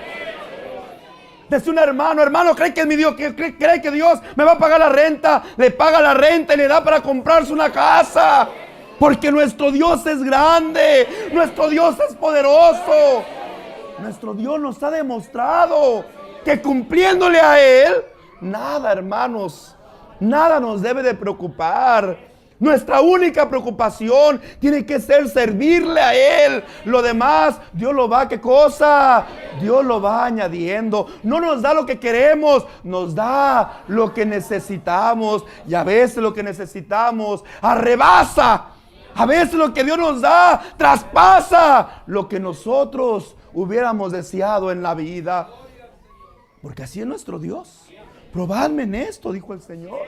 Dice un hermano, ¿cree que es mi Dios? ¿Cree que Dios me va a pagar la renta? Le paga la renta y le da para comprarse una casa. Porque nuestro Dios es grande, nuestro Dios es poderoso. Nuestro Dios nos ha demostrado que cumpliéndole a Él, nada, hermanos, nada nos debe de preocupar. Nuestra única preocupación tiene que ser servirle a Él. Lo demás, Dios lo va, ¿qué cosa? Dios lo va añadiendo. No nos da lo que queremos, nos da lo que necesitamos. Y a veces lo que necesitamos arrebasa. A veces lo que Dios nos da traspasa lo que nosotros hubiéramos deseado en la vida. Porque así es nuestro Dios. Probadme en esto, dijo el Señor.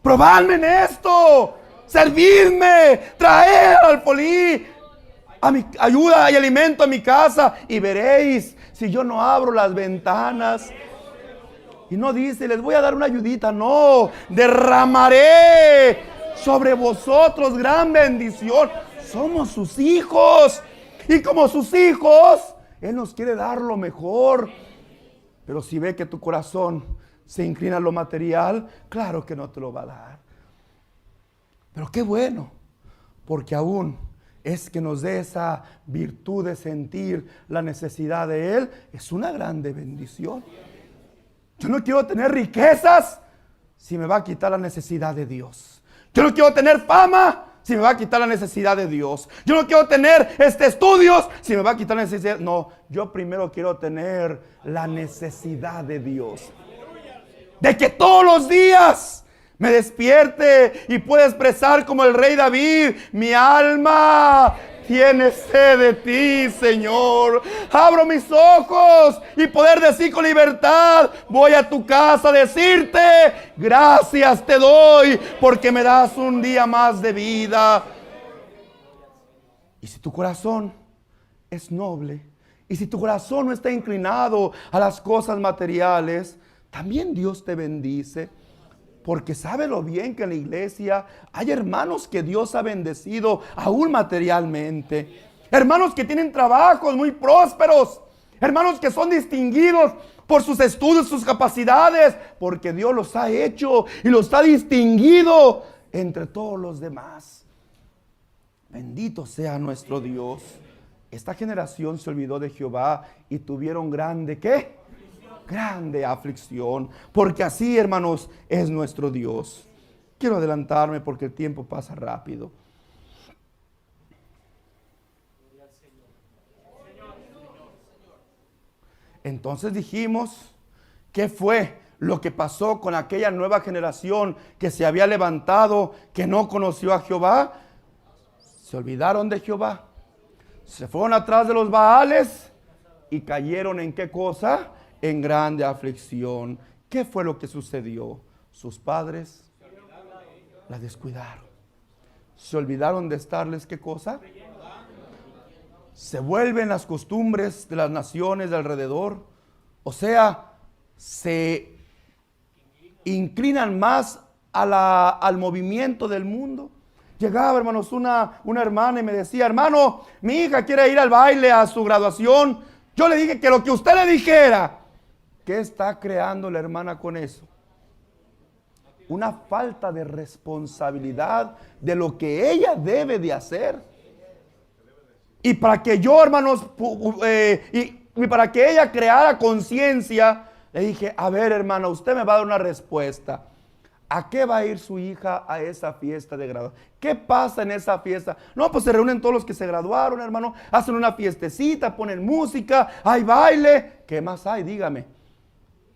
Probadme en esto. Servidme. Traed alfolí a mi ayuda y alimento a mi casa. Y veréis si yo no abro las ventanas. Y no dice, les voy a dar una ayudita. No, derramaré sobre vosotros gran bendición. Somos sus hijos. Y como sus hijos, Él nos quiere dar lo mejor. Pero si ve que tu corazón se inclina a lo material, claro que no te lo va a dar. Pero qué bueno, porque aún es que nos dé esa virtud de sentir la necesidad de Él. Es una grande bendición. Yo no quiero tener riquezas si me va a quitar la necesidad de Dios. Yo no quiero tener fama si me va a quitar la necesidad de Dios. Yo no quiero tener estudios si me va a quitar la necesidad. No, yo primero quiero tener la necesidad de Dios. De que todos los días me despierte y pueda expresar como el rey David: mi alma tiene sed de ti, Señor. Abro mis ojos y poder decir con libertad, voy a tu casa a decirte, gracias te doy porque me das un día más de vida. Y si tu corazón es noble, y si tu corazón no está inclinado a las cosas materiales, también Dios te bendice. Porque sábelo bien que en la iglesia hay hermanos que Dios ha bendecido aún materialmente. Hermanos que tienen trabajos muy prósperos. Hermanos que son distinguidos por sus estudios, sus capacidades. Porque Dios los ha hecho y los ha distinguido entre todos los demás. Bendito sea nuestro Dios. Esta generación se olvidó de Jehová y tuvieron grande, ¿qué? Grande aflicción, porque así, hermanos, es nuestro Dios. Quiero adelantarme porque el tiempo pasa rápido. Entonces dijimos, ¿qué fue lo que pasó con aquella nueva generación que se había levantado, que no conoció a Jehová? Se olvidaron de Jehová, se fueron atrás de los Baales y cayeron ¿en qué cosa? En grande aflicción. ¿Qué fue lo que sucedió? Sus padres la descuidaron. Se olvidaron de estarles ¿qué cosa? Se vuelven las costumbres de las naciones de alrededor. O sea, se inclinan más al movimiento del mundo. Llegaba, hermanos, una hermana y me decía, hermano, mi hija quiere ir al baile a su graduación. Yo le dije que lo que usted le dijera. ¿Qué está creando la hermana con eso? Una falta de responsabilidad de lo que ella debe de hacer. Y para que yo, hermanos, y para que ella creara conciencia, le dije, a ver, hermana, usted me va a dar una respuesta. ¿A qué va a ir su hija a esa fiesta de graduación? ¿Qué pasa en esa fiesta? No, pues se reúnen todos los que se graduaron, hermano. Hacen una fiestecita, ponen música, hay baile. ¿Qué más hay? Dígame.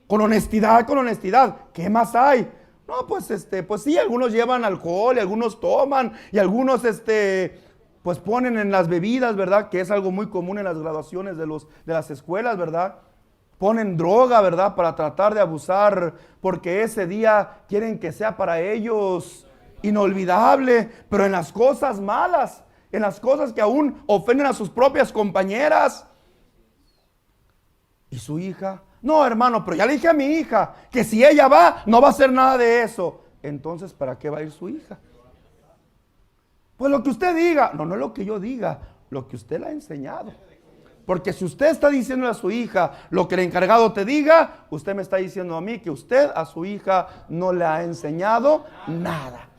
Con honestidad, con honestidad. ¿Qué más hay? No, pues pues sí, algunos llevan alcohol y algunos toman y algunos pues ponen en las bebidas, ¿verdad? Que es algo muy común en las graduaciones de las escuelas, ¿verdad? Ponen droga, ¿verdad? Para tratar de abusar, porque ese día quieren que sea para ellos inolvidable, pero en las cosas malas, en las cosas que aún ofenden a sus propias compañeras. Y su hija, no, hermano, pero ya le dije a mi hija que si ella va, no va a hacer nada de eso. Entonces, ¿para qué va a ir su hija? Pues lo que usted diga. No, no lo que yo diga, lo que usted le ha enseñado. Porque si usted está diciendo a su hija lo que el encargado te diga, usted me está diciendo a mí que usted a su hija no le ha enseñado nada.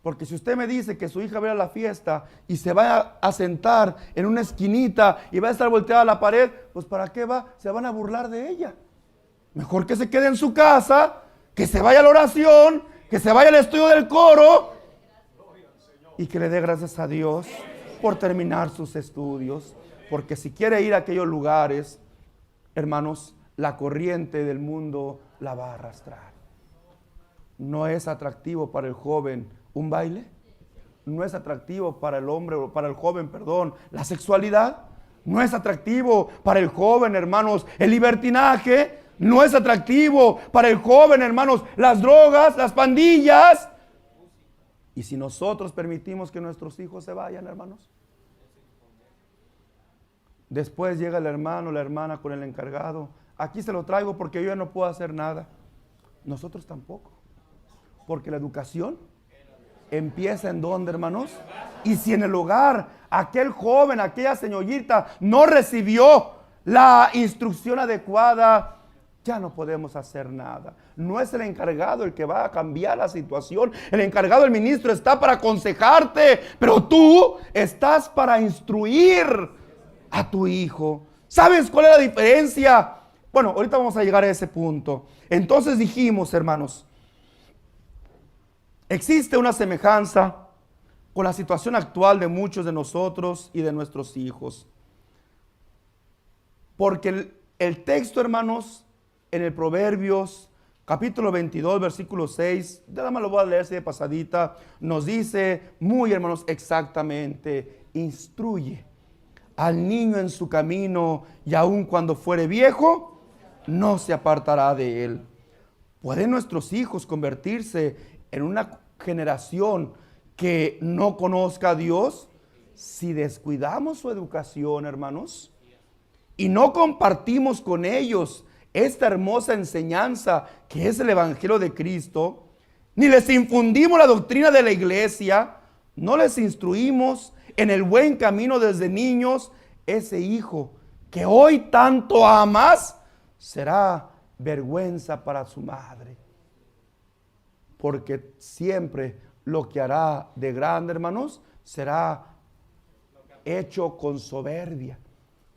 Porque si usted me dice que su hija va a la fiesta y se va a sentar en una esquinita y va a estar volteada a la pared, pues ¿para qué va? Se van a burlar de ella. Mejor que se quede en su casa, que se vaya a la oración, que se vaya al estudio del coro y que le dé gracias a Dios por terminar sus estudios. Porque si quiere ir a aquellos lugares, hermanos, la corriente del mundo la va a arrastrar. No es atractivo para el joven un baile. No es atractivo para el hombre, o para el joven, perdón, la sexualidad. No es atractivo para el joven, hermanos, el libertinaje. No es atractivo para el joven, hermanos, las drogas, las pandillas. Y si nosotros permitimos que nuestros hijos se vayan, hermanos, después llega el hermano, la hermana con el encargado. Aquí se lo traigo porque yo ya no puedo hacer nada. Nosotros tampoco. Porque la educación empieza en dónde, hermanos. Y si en el hogar aquel joven, aquella señorita no recibió la instrucción adecuada, ya no podemos hacer nada. No es el encargado el que va a cambiar la situación. El encargado, el ministro, está para aconsejarte, pero tú estás para instruir a tu hijo. ¿Sabes cuál es la diferencia? Bueno, ahorita vamos a llegar a ese punto. Entonces dijimos, hermanos, existe una semejanza con la situación actual de muchos de nosotros y de nuestros hijos. Porque el texto, hermanos, en el Proverbios capítulo 22, versículo 6, nada más lo voy a leer así de pasadita, nos dice muy, hermanos, exactamente: instruye al niño en su camino, y aun cuando fuere viejo, no se apartará de él. ¿Pueden nuestros hijos convertirse en una generación que no conozca a Dios si descuidamos su educación, hermanos? Y no compartimos con ellos esta hermosa enseñanza que es el Evangelio de Cristo, ni les infundimos la doctrina de la iglesia, no les instruimos en el buen camino desde niños. Ese hijo que hoy tanto amas será vergüenza para su madre, porque siempre lo que hará de grande, hermanos, será hecho con soberbia,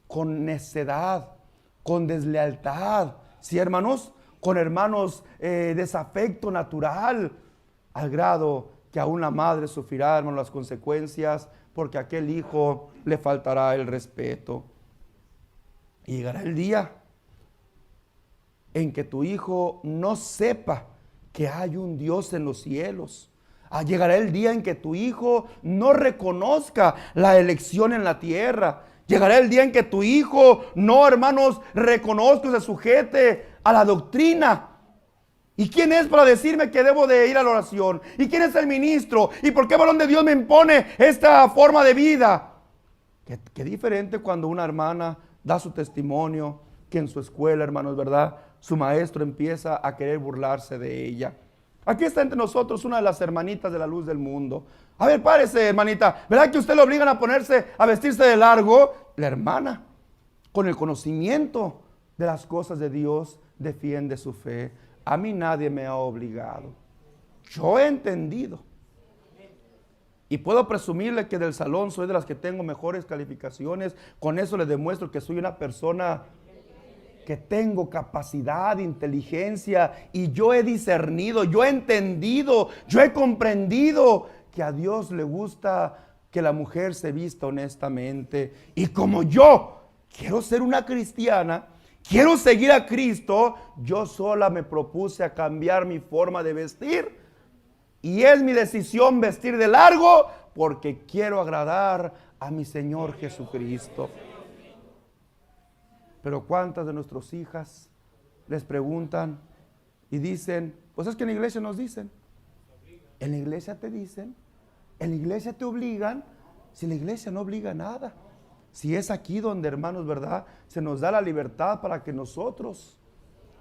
con necedad, con deslealtad, ¿sí, hermanos? Con hermanos desafecto natural, al grado que aún la madre sufrirá, hermanos, las consecuencias, porque a aquel hijo le faltará el respeto. Y llegará el día en que tu hijo no sepa que hay un Dios en los cielos. Llegará el día en que tu hijo no reconozca la elección en la tierra. Llegará el día en que tu hijo no, hermanos, reconozca, se sujete a la doctrina. ¿Y quién es para decirme que debo de ir a la oración? ¿Y quién es el ministro? ¿Y por qué varón de Dios me impone esta forma de vida? Qué diferente cuando una hermana da su testimonio, que en su escuela, hermanos, ¿verdad?, su maestro empieza a querer burlarse de ella. Aquí está entre nosotros una de las hermanitas de la luz del mundo. A ver, párese, hermanita. ¿Verdad que usted le obligan a ponerse, a vestirse de largo? La hermana, con el conocimiento de las cosas de Dios, defiende su fe. A mí nadie me ha obligado. Yo he entendido. Y puedo presumirle que del salón soy de las que tengo mejores calificaciones. Con eso le demuestro que soy una persona que tengo capacidad, inteligencia, y yo he discernido, yo he entendido, yo he comprendido que a Dios le gusta que la mujer se vista honestamente. Y como yo quiero ser una cristiana, quiero seguir a Cristo, yo sola me propuse a cambiar mi forma de vestir. Y es mi decisión vestir de largo porque quiero agradar a mi Señor Jesucristo. Pero ¿cuántas de nuestras hijas les preguntan y dicen, pues es que en la iglesia nos dicen? En la iglesia te dicen, en la iglesia te obligan. Si la iglesia no obliga a nada, si es aquí donde, hermanos, ¿verdad?, se nos da la libertad para que nosotros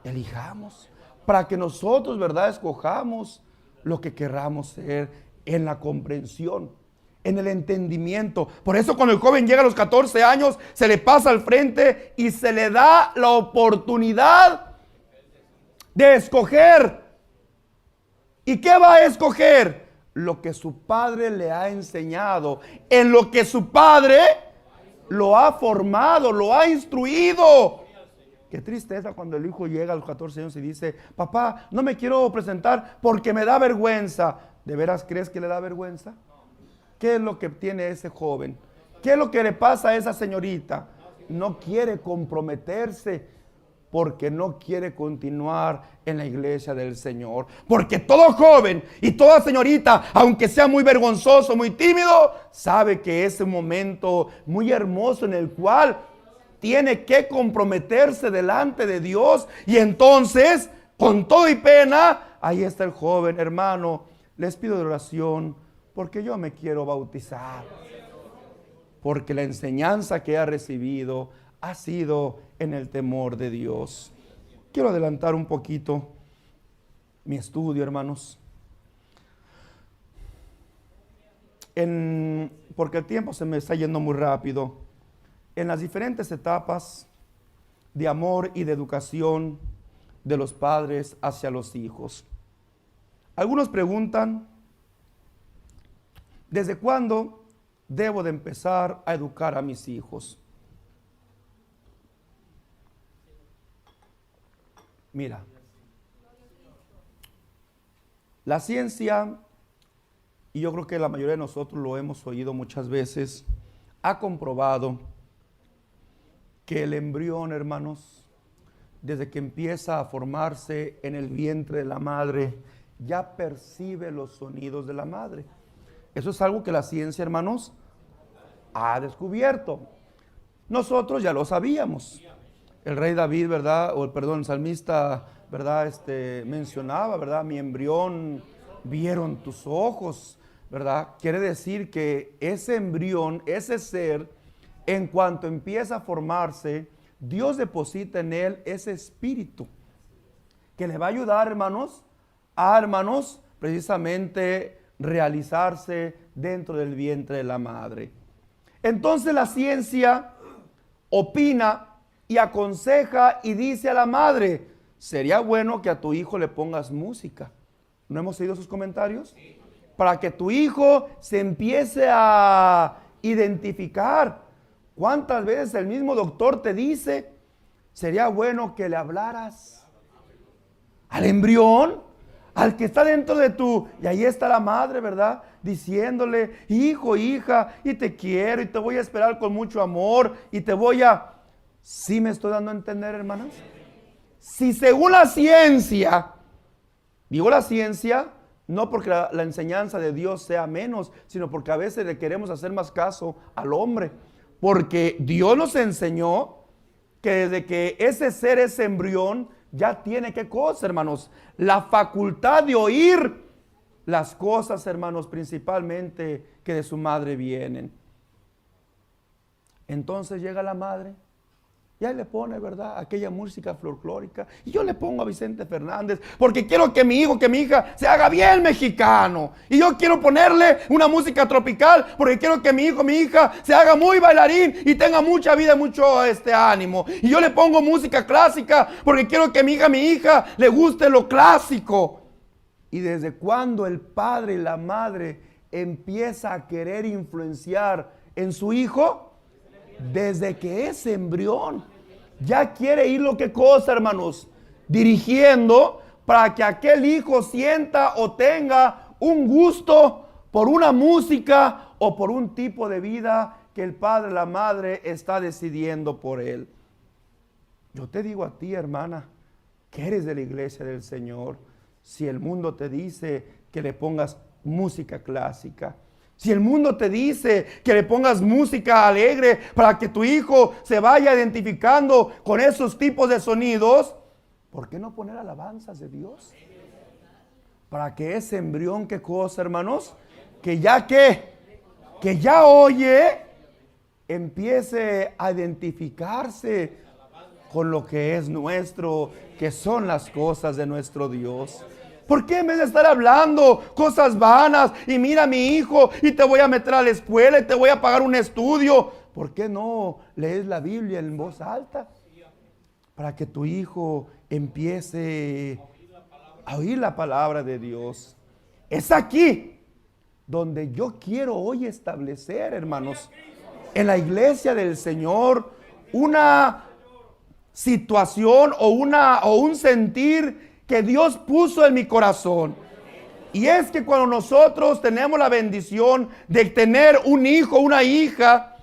elijamos, para que nosotros, ¿verdad?, escojamos lo que querramos ser en la comprensión, en el entendimiento. Por eso cuando el joven llega a los 14 años, se le pasa al frente y se le da la oportunidad de escoger. ¿Y qué va a escoger? Lo que su padre le ha enseñado, en lo que su padre lo ha formado, lo ha instruido. Qué tristeza cuando el hijo llega a los 14 años y dice, papá, no me quiero presentar porque me da vergüenza. ¿De veras crees que le da vergüenza? ¿Qué es lo que tiene ese joven? ¿Qué es lo que le pasa a esa señorita? No quiere comprometerse porque no quiere continuar en la iglesia del Señor. Porque todo joven y toda señorita, aunque sea muy vergonzoso, muy tímido, sabe que es un momento muy hermoso en el cual tiene que comprometerse delante de Dios. Y entonces, con todo y pena, ahí está el joven. Hermano, les pido de oración porque yo me quiero bautizar, porque la enseñanza que ha recibido ha sido en el temor de Dios. Quiero adelantar un poquito mi estudio, hermanos, porque el tiempo se me está yendo muy rápido. En las diferentes etapas de amor y de educación de los padres hacia los hijos. Algunos preguntan, ¿desde cuándo debo de empezar a educar a mis hijos? Mira, la ciencia, y yo creo que la mayoría de nosotros lo hemos oído muchas veces, ha comprobado que el embrión, hermanos, desde que empieza a formarse en el vientre de la madre, ya percibe los sonidos de la madre. Eso es algo que la ciencia, hermanos, ha descubierto. Nosotros ya lo sabíamos. El rey David, ¿verdad? El salmista, ¿verdad? Mencionaba, ¿verdad? Mi embrión vieron tus ojos, ¿verdad? Quiere decir que ese embrión, ese ser, en cuanto empieza a formarse, Dios deposita en él ese espíritu que le va a ayudar, hermanos, precisamente realizarse dentro del vientre de la madre. Entonces la ciencia opina y aconseja y dice a la madre: sería bueno que a tu hijo le pongas música. ¿No hemos oído sus comentarios? Para que tu hijo se empiece a identificar. ¿Cuántas veces el mismo doctor te dice: sería bueno que le hablaras al embrión, al que está dentro de tu... Y ahí está la madre, ¿verdad? Diciéndole: hijo, hija, y te quiero, y te voy a esperar con mucho amor, y te voy a... ¿Sí me estoy dando a entender, hermanas? Si según la ciencia, digo la ciencia, no porque la enseñanza de Dios sea menos, sino porque a veces le queremos hacer más caso al hombre. Porque Dios nos enseñó que desde que ese ser, ese embrión, ya tiene ¿qué cosa, hermanos? La facultad de oír las cosas, hermanos, principalmente que de su madre vienen. Entonces llega la madre y ahí le pone, ¿verdad?, aquella música folclórica. Y yo le pongo a Vicente Fernández porque quiero que mi hijo, que mi hija se haga bien mexicano. Y yo quiero ponerle una música tropical porque quiero que mi hijo, mi hija se haga muy bailarín y tenga mucha vida, mucho ánimo. Y yo le pongo música clásica porque quiero que mi hija le guste lo clásico. Y desde cuando el padre y la madre empieza a querer influenciar en su hijo, desde que es embrión, ya quiere ir lo que cosa, hermanos, dirigiendo para que aquel hijo sienta o tenga un gusto por una música o por un tipo de vida que el padre, la madre está decidiendo por él. Yo te digo a ti, hermana, que eres de la iglesia del Señor, si el mundo te dice que le pongas música clásica, si el mundo te dice que le pongas música alegre para que tu hijo se vaya identificando con esos tipos de sonidos, ¿por qué no poner alabanzas de Dios? Para que ese embrión, ¿qué cosa, hermanos? Que ya oye, empiece a identificarse con lo que es nuestro, que son las cosas de nuestro Dios. ¿Por qué en vez de estar hablando cosas vanas y mira a mi hijo y te voy a meter a la escuela y te voy a pagar un estudio? ¿Por qué no lees la Biblia en voz alta? Para que tu hijo empiece a oír la palabra de Dios. Es aquí donde yo quiero hoy establecer, hermanos, en la iglesia del Señor, una situación o un sentir que Dios puso en mi corazón. Y es que cuando nosotros tenemos la bendición de tener un hijo, una hija,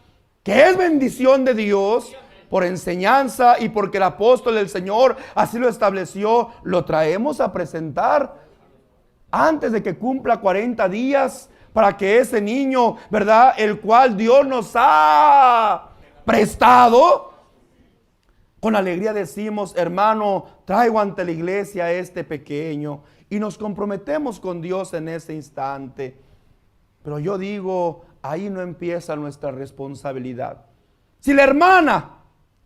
que es bendición de Dios, por enseñanza y porque el apóstol del Señor así lo estableció, lo traemos a presentar antes de que cumpla 40 días, para que ese niño, ¿verdad?, el cual Dios nos ha prestado, con alegría decimos: hermano, traigo ante la iglesia a este pequeño, y nos comprometemos con Dios en ese instante. Pero yo digo, ahí no empieza nuestra responsabilidad. Si la hermana,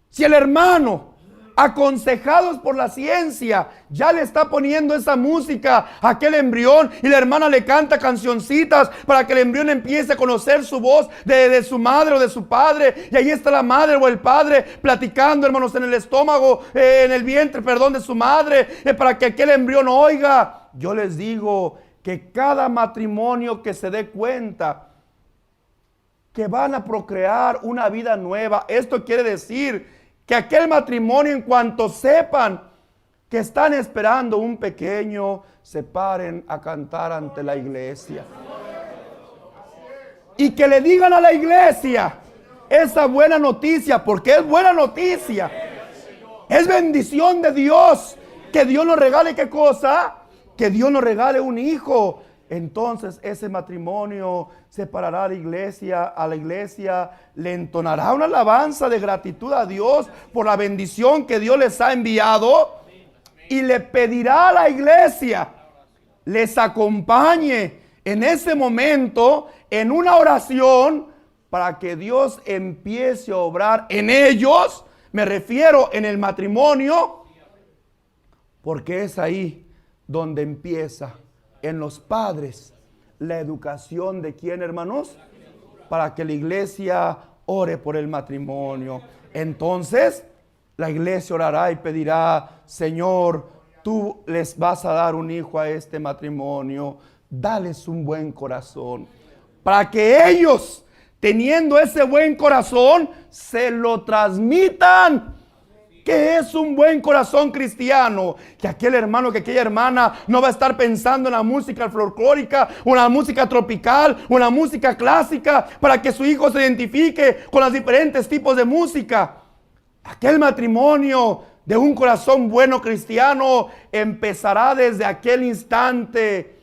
si el hermano, aconsejados por la ciencia, ya le está poniendo esa música a aquel embrión y la hermana le canta cancioncitas para que el embrión empiece a conocer su voz de su madre o de su padre, y ahí está la madre o el padre platicando, hermanos, en el estómago, en el vientre, de su madre, para que aquel embrión oiga. Yo les digo que cada matrimonio que se dé cuenta que van a procrear una vida nueva, esto quiere decir que aquel matrimonio, en cuanto sepan que están esperando un pequeño, se paren a cantar ante la iglesia. Y que le digan a la iglesia esa buena noticia, porque es buena noticia. Es bendición de Dios que Dios nos regale, ¿qué cosa? Que Dios nos regale un hijo. Entonces ese matrimonio se parará a la iglesia, le entonará una alabanza de gratitud a Dios por la bendición que Dios les ha enviado, y le pedirá a la iglesia les acompañe en ese momento en una oración para que Dios empiece a obrar en ellos. Me refiero en el matrimonio, porque es ahí donde empieza, en los padres, la educación de quién, hermanos, para que la iglesia ore por el matrimonio. Entonces la iglesia orará y pedirá: Señor, tú les vas a dar un hijo a este matrimonio, dales un buen corazón, para que ellos, teniendo ese buen corazón, se lo transmitan. ¿Qué es un buen corazón cristiano? Que aquel hermano, que aquella hermana no va a estar pensando en la música folclórica, o en la música tropical, o en la música clásica, para que su hijo se identifique con los diferentes tipos de música. Aquel matrimonio de un corazón bueno cristiano empezará desde aquel instante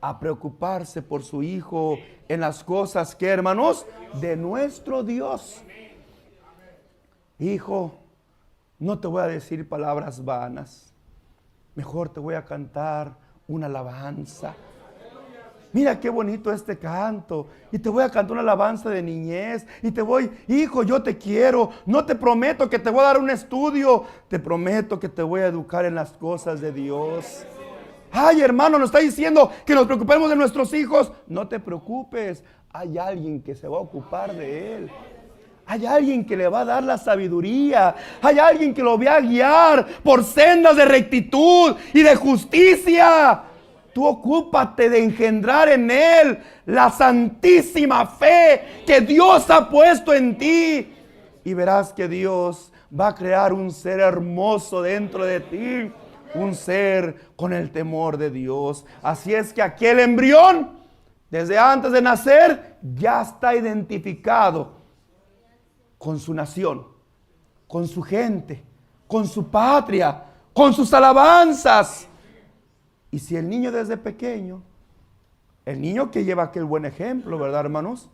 a preocuparse por su hijo en las cosas que, hermanos, de nuestro Dios. Hijo, no te voy a decir palabras vanas, mejor te voy a cantar una alabanza. Mira qué bonito este canto, y te voy a cantar una alabanza de niñez, y te voy, hijo, yo te quiero, no te prometo que te voy a dar un estudio, te prometo que te voy a educar en las cosas de Dios. Ay, hermano, nos está diciendo que nos preocupemos de nuestros hijos. No te preocupes, hay alguien que se va a ocupar de él. Hay alguien que le va a dar la sabiduría. Hay alguien que lo va a guiar por sendas de rectitud y de justicia. Tú ocúpate de engendrar en él la santísima fe que Dios ha puesto en ti. Y verás que Dios va a crear un ser hermoso dentro de ti. Un ser con el temor de Dios. Así es que aquel embrión, desde antes de nacer, ya está identificado con su nación, con su gente, con su patria, con sus alabanzas. Y si el niño desde pequeño, el niño que lleva aquel buen ejemplo, ¿verdad, hermanos?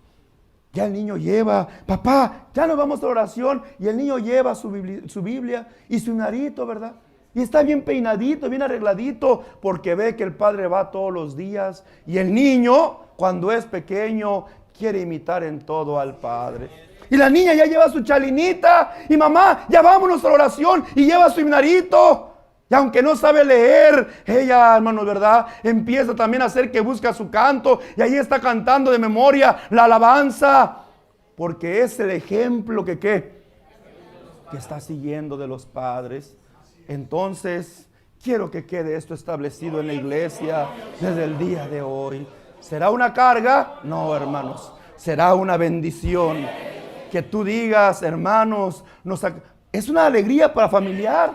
Ya el niño lleva, papá, ya nos vamos a la oración, y el niño lleva su Biblia y su narito, ¿verdad? Y está bien peinadito, bien arregladito, porque ve que el padre va todos los días. Y el niño, cuando es pequeño, quiere imitar en todo al padre. Y la niña ya lleva su chalinita, y mamá, ya vámonos a la oración, y lleva su himnarito. Y aunque no sabe leer, ella, hermanos, ¿verdad?, empieza también a hacer que busca su canto, y ahí está cantando de memoria la alabanza, porque es el ejemplo que está siguiendo de los padres. Entonces, quiero que quede esto establecido en la iglesia desde el día de hoy. ¿Será una carga? No, hermanos, será una bendición. Que tú digas, hermanos, es una alegría para familiar.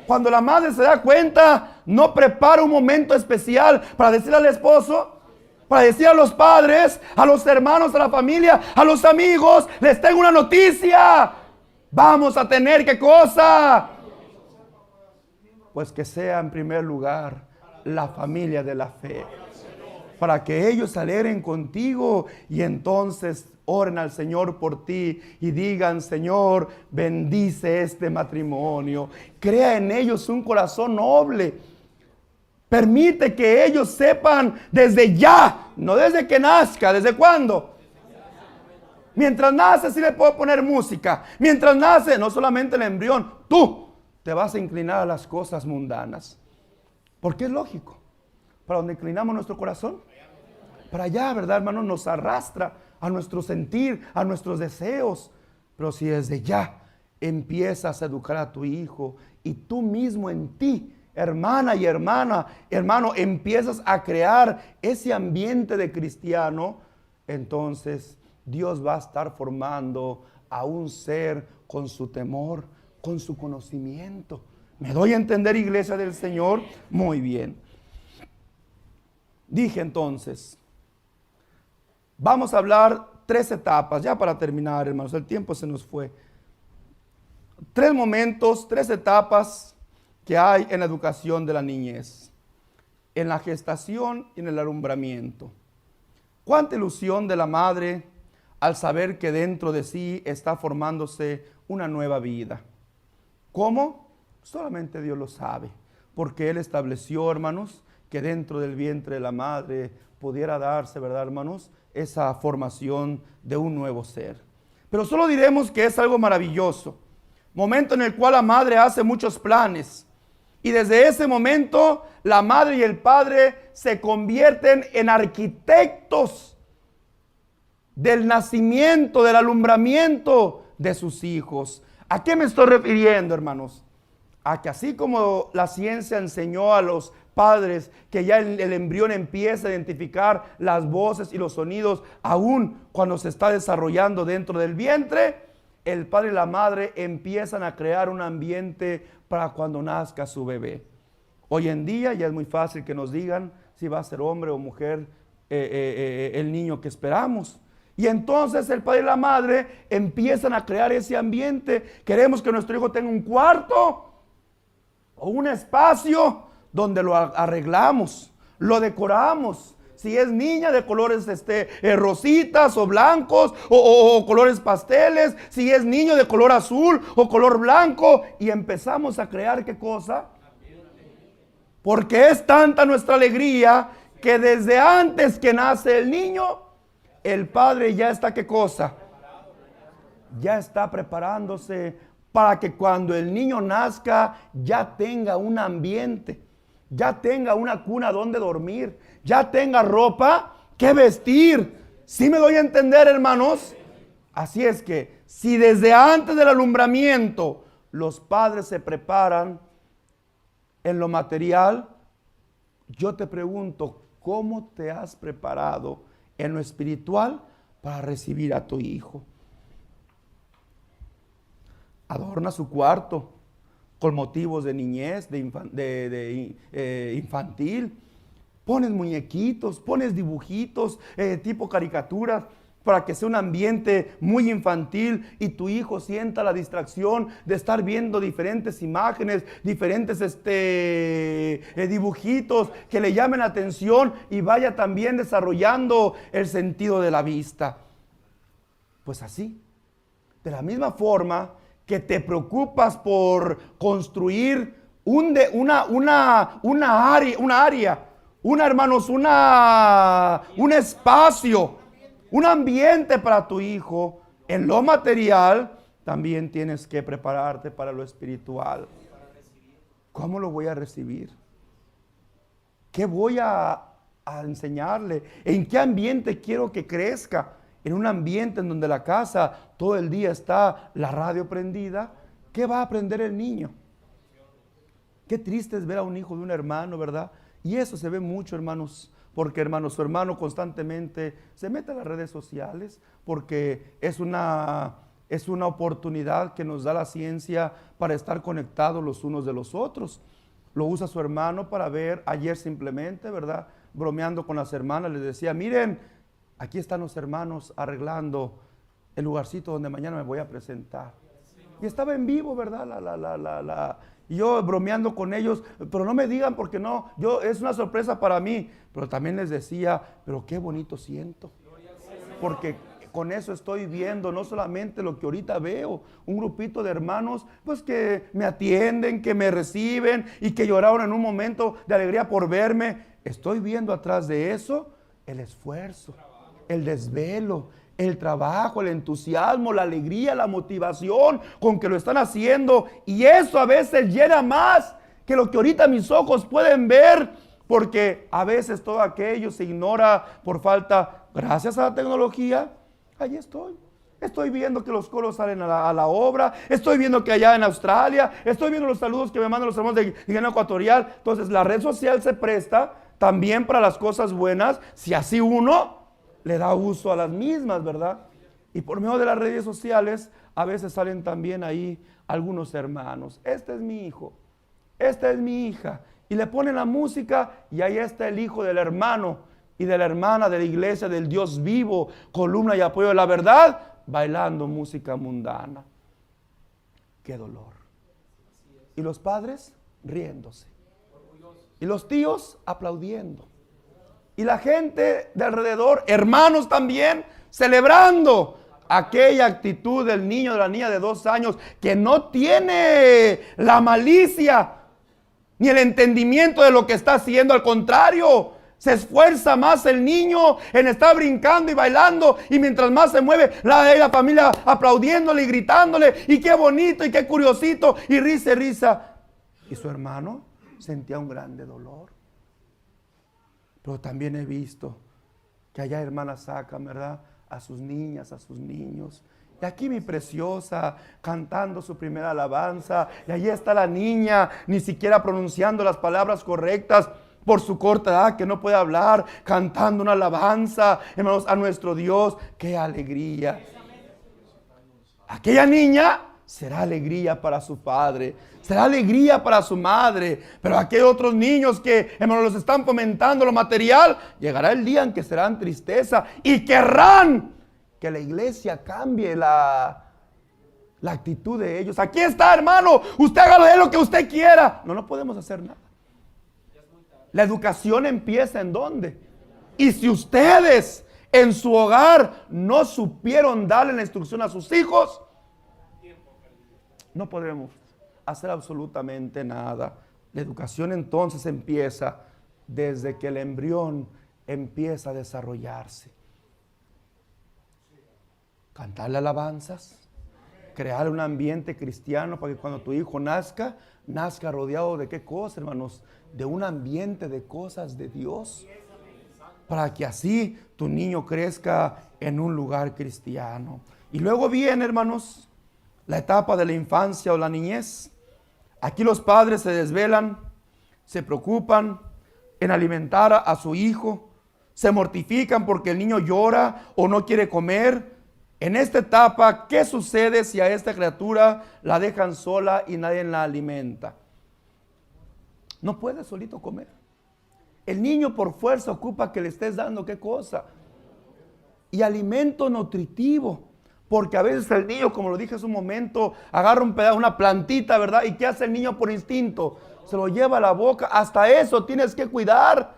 Cuando la madre se da cuenta, no prepara un momento especial para decirle al esposo, para decir a los padres, a los hermanos, a la familia, a los amigos: les tengo una noticia, vamos a tener, ¿qué cosa? Pues que sea en primer lugar la familia de la fe, para que ellos se alegren contigo y entonces oren al Señor por ti y digan: Señor, bendice este matrimonio. Crea en ellos un corazón noble. Permite que ellos sepan desde ya, no desde que nazca. ¿Desde cuándo? Mientras nace sí le puedo poner música. Mientras nace, no solamente el embrión, tú te vas a inclinar a las cosas mundanas. Porque es lógico. Para donde inclinamos nuestro corazón, para allá, ¿verdad, hermano? Nos arrastra a nuestro sentir, a nuestros deseos. Pero si desde ya empiezas a educar a tu hijo, y tú mismo en ti, hermana y hermano, empiezas a crear ese ambiente de cristiano, entonces Dios va a estar formando a un ser con su temor, con su conocimiento. ¿Me doy a entender, iglesia del Señor? Muy bien. Dije entonces, vamos a hablar 3 etapas, ya para terminar, hermanos, el tiempo se nos fue. tres momentos, tres etapas que hay en la educación de la niñez. En la gestación y en el alumbramiento. Cuánta ilusión de la madre al saber que dentro de sí está formándose una nueva vida. ¿Cómo? Solamente Dios lo sabe, porque Él estableció, hermanos, que dentro del vientre de la madre pudiera darse, ¿verdad, hermanos?, esa formación de un nuevo ser. Pero solo diremos que es algo maravilloso, momento en el cual la madre hace muchos planes, y desde ese momento la madre y el padre se convierten en arquitectos del nacimiento, del alumbramiento de sus hijos. ¿A qué me estoy refiriendo, hermanos? A que así como la ciencia enseñó a los padres que ya el embrión empieza a identificar las voces y los sonidos aún cuando se está desarrollando dentro del vientre, el padre y la madre empiezan a crear un ambiente para cuando nazca su bebé. Hoy en día ya es muy fácil que nos digan si va a ser hombre o mujer el niño que esperamos. Y entonces el padre y la madre empiezan a crear ese ambiente. Queremos que nuestro hijo tenga un cuarto o un espacio donde lo arreglamos, lo decoramos. Si es niña, de colores rositas o blancos o colores pasteles. Si es niño, de color azul o color blanco. Y empezamos a crear, ¿qué cosa? Porque es tanta nuestra alegría que desde antes que nace el niño, el padre ya está, ¿qué cosa? Ya está preparándose para que cuando el niño nazca ya tenga un ambiente, ya tenga una cuna donde dormir, ya tenga ropa que vestir. ¿Sí me doy a entender, hermanos? Así es que si desde antes del alumbramiento los padres se preparan en lo material, yo te pregunto, ¿cómo te has preparado en lo espiritual para recibir a tu hijo? Adorna su cuarto con motivos de niñez, infantil. Pones muñequitos, pones dibujitos, tipo caricaturas, para que sea un ambiente muy infantil y tu hijo sienta la distracción de estar viendo diferentes imágenes, diferentes dibujitos que le llamen la atención y vaya también desarrollando el sentido de la vista. Pues así, de la misma forma que te preocupas por construir un espacio, un ambiente para tu hijo, en lo material, también tienes que prepararte para lo espiritual. ¿Cómo lo voy a recibir? ¿Qué voy a enseñarle? ¿En qué ambiente quiero que crezca? En un ambiente en donde la casa todo el día está la radio prendida, ¿qué va a aprender el niño? Qué triste es ver a un hijo de un hermano, ¿verdad? Y eso se ve mucho, hermanos, porque su hermano constantemente se mete a las redes sociales, porque es una oportunidad que nos da la ciencia para estar conectados los unos de los otros. Lo usa su hermano para ver. Ayer simplemente, ¿verdad?, bromeando con las hermanas, les decía, miren, aquí están los hermanos arreglando el lugarcito donde mañana me voy a presentar. Y estaba en vivo, ¿verdad? Y yo bromeando con ellos, pero no me digan porque no, es una sorpresa para mí. Pero también les decía, pero qué bonito siento. Porque con eso estoy viendo no solamente lo que ahorita veo, un grupito de hermanos pues que me atienden, que me reciben y que lloraron en un momento de alegría por verme. Estoy viendo atrás de eso el esfuerzo, el desvelo, el trabajo, el entusiasmo, la alegría, la motivación con que lo están haciendo. Y eso a veces llena más que lo que ahorita mis ojos pueden ver, porque a veces todo aquello se ignora por falta, gracias a la tecnología. Allí estoy viendo que los coros salen a la obra, estoy viendo que allá en Australia, estoy viendo los saludos que me mandan los hermanos de Guinea Ecuatorial. Entonces la red social se presta también para las cosas buenas, si así uno le da uso a las mismas, ¿verdad? Y por medio de las redes sociales a veces salen también ahí algunos hermanos. Este es mi hijo, esta es mi hija. Y le ponen la música y ahí está el hijo del hermano y de la hermana de la iglesia del Dios vivo, columna y apoyo de la verdad, bailando música mundana. qué dolor. Y los padres riéndose. Y los tíos aplaudiendo. Y la gente de alrededor, hermanos también, celebrando aquella actitud del niño, de la niña de 2 años, que no tiene la malicia ni el entendimiento de lo que está haciendo. Al contrario, se esfuerza más el niño en estar brincando y bailando, y mientras más se mueve, la familia aplaudiéndole y gritándole, y qué bonito y qué curiosito, y risa y risa. Y su hermano sentía un grande dolor. Pero también he visto que allá hermanas sacan, ¿verdad?, a sus niñas, a sus niños. Y aquí mi preciosa cantando su primera alabanza. Y allí está la niña, ni siquiera pronunciando las palabras correctas por su corta edad, que no puede hablar, cantando una alabanza, hermanos, a nuestro Dios. ¡Qué alegría! Aquella niña será alegría para su padre, será alegría para su madre. Pero aquellos otros niños que, hermanos, los están fomentando lo material, llegará el día en que serán tristeza y querrán que la iglesia cambie la actitud de ellos. Aquí está, hermano, usted haga de lo que usted quiera. No podemos hacer nada. La educación empieza ¿en dónde? Y si ustedes en su hogar no supieron darle la instrucción a sus hijos, no podremos hacer absolutamente nada. La educación entonces empieza desde que el embrión empieza a desarrollarse. Cantarle alabanzas, crear un ambiente cristiano para que cuando tu hijo nazca rodeado de qué cosa, hermanos, de un ambiente de cosas de Dios, para que así tu niño crezca en un lugar cristiano. Y luego viene, hermanos, la etapa de la infancia o la niñez. Aquí los padres se desvelan, se preocupan en alimentar a su hijo, se mortifican porque el niño llora o no quiere comer. En esta etapa, ¿qué sucede si a esta criatura la dejan sola y nadie la alimenta? No puede solito comer. El niño por fuerza ocupa que le estés dando ¿qué cosa? Y alimento nutritivo. Porque a veces el niño, como lo dije hace un momento, agarra un pedazo, una plantita, ¿verdad? ¿Y qué hace el niño por instinto? Se lo lleva a la boca. Hasta eso tienes que cuidar.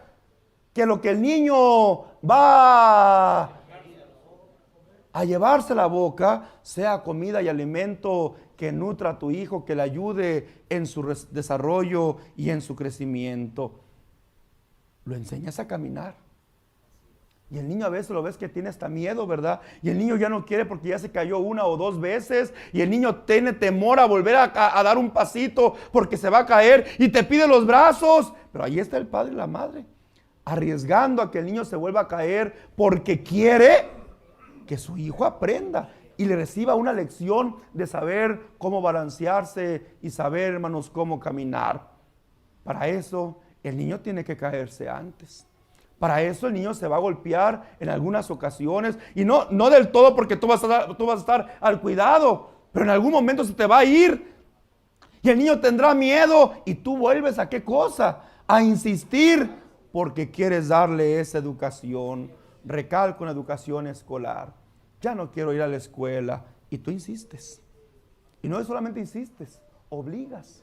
Que lo que el niño va a llevarse a la boca sea comida y alimento que nutra a tu hijo, que le ayude en su desarrollo y en su crecimiento. Lo enseñas a caminar. Y el niño a veces lo ves que tiene hasta miedo, ¿verdad? Y el niño ya no quiere porque ya se cayó 1 o 2 veces. Y el niño tiene temor a volver a dar un pasito porque se va a caer y te pide los brazos. Pero ahí está el padre y la madre, arriesgando a que el niño se vuelva a caer porque quiere que su hijo aprenda y le reciba una lección de saber cómo balancearse y saber, hermanos, cómo caminar. Para eso el niño tiene que caerse antes. Para eso el niño se va a golpear en algunas ocasiones, y no del todo, porque tú vas a estar al cuidado, pero en algún momento se te va a ir y el niño tendrá miedo y tú vuelves a ¿qué cosa? A insistir porque quieres darle esa educación. Recalco en educación escolar. Ya no quiero ir a la escuela y tú insistes. Y no solamente insistes, obligas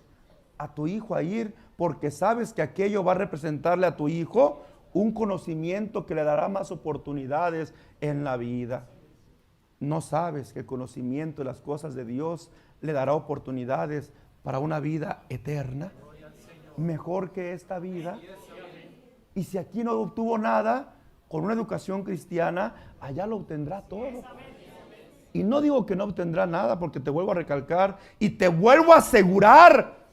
a tu hijo a ir porque sabes que aquello va a representarle a tu hijo un conocimiento que le dará más oportunidades en la vida. No sabes que el conocimiento de las cosas de Dios le dará oportunidades para una vida eterna, mejor que esta vida. Y si aquí no obtuvo nada, con una educación cristiana, allá lo obtendrá todo. Y no digo que no obtendrá nada, porque te vuelvo a recalcar y te vuelvo a asegurar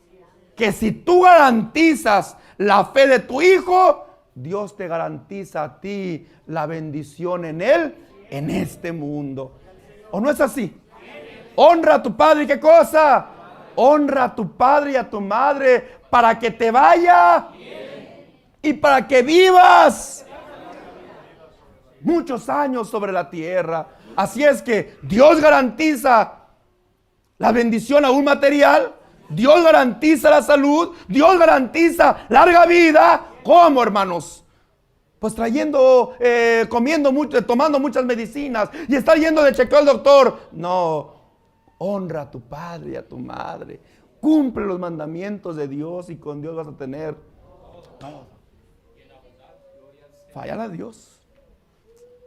que si tú garantizas la fe de tu hijo, Dios te garantiza a ti la bendición en él, en este mundo. ¿O no es así? Honra a tu padre, ¿qué cosa? Honra a tu padre y a tu madre para que te vaya y para que vivas muchos años sobre la tierra. Así es que Dios garantiza la bendición aún material, Dios garantiza la salud, Dios garantiza larga vida. ¿Cómo, hermanos? Pues comiendo mucho, tomando muchas medicinas y estar yendo de chequeo al doctor. No, Honra a tu padre y a tu madre. Cumple los mandamientos de Dios y con Dios vas a tener todo. Fallan a Dios.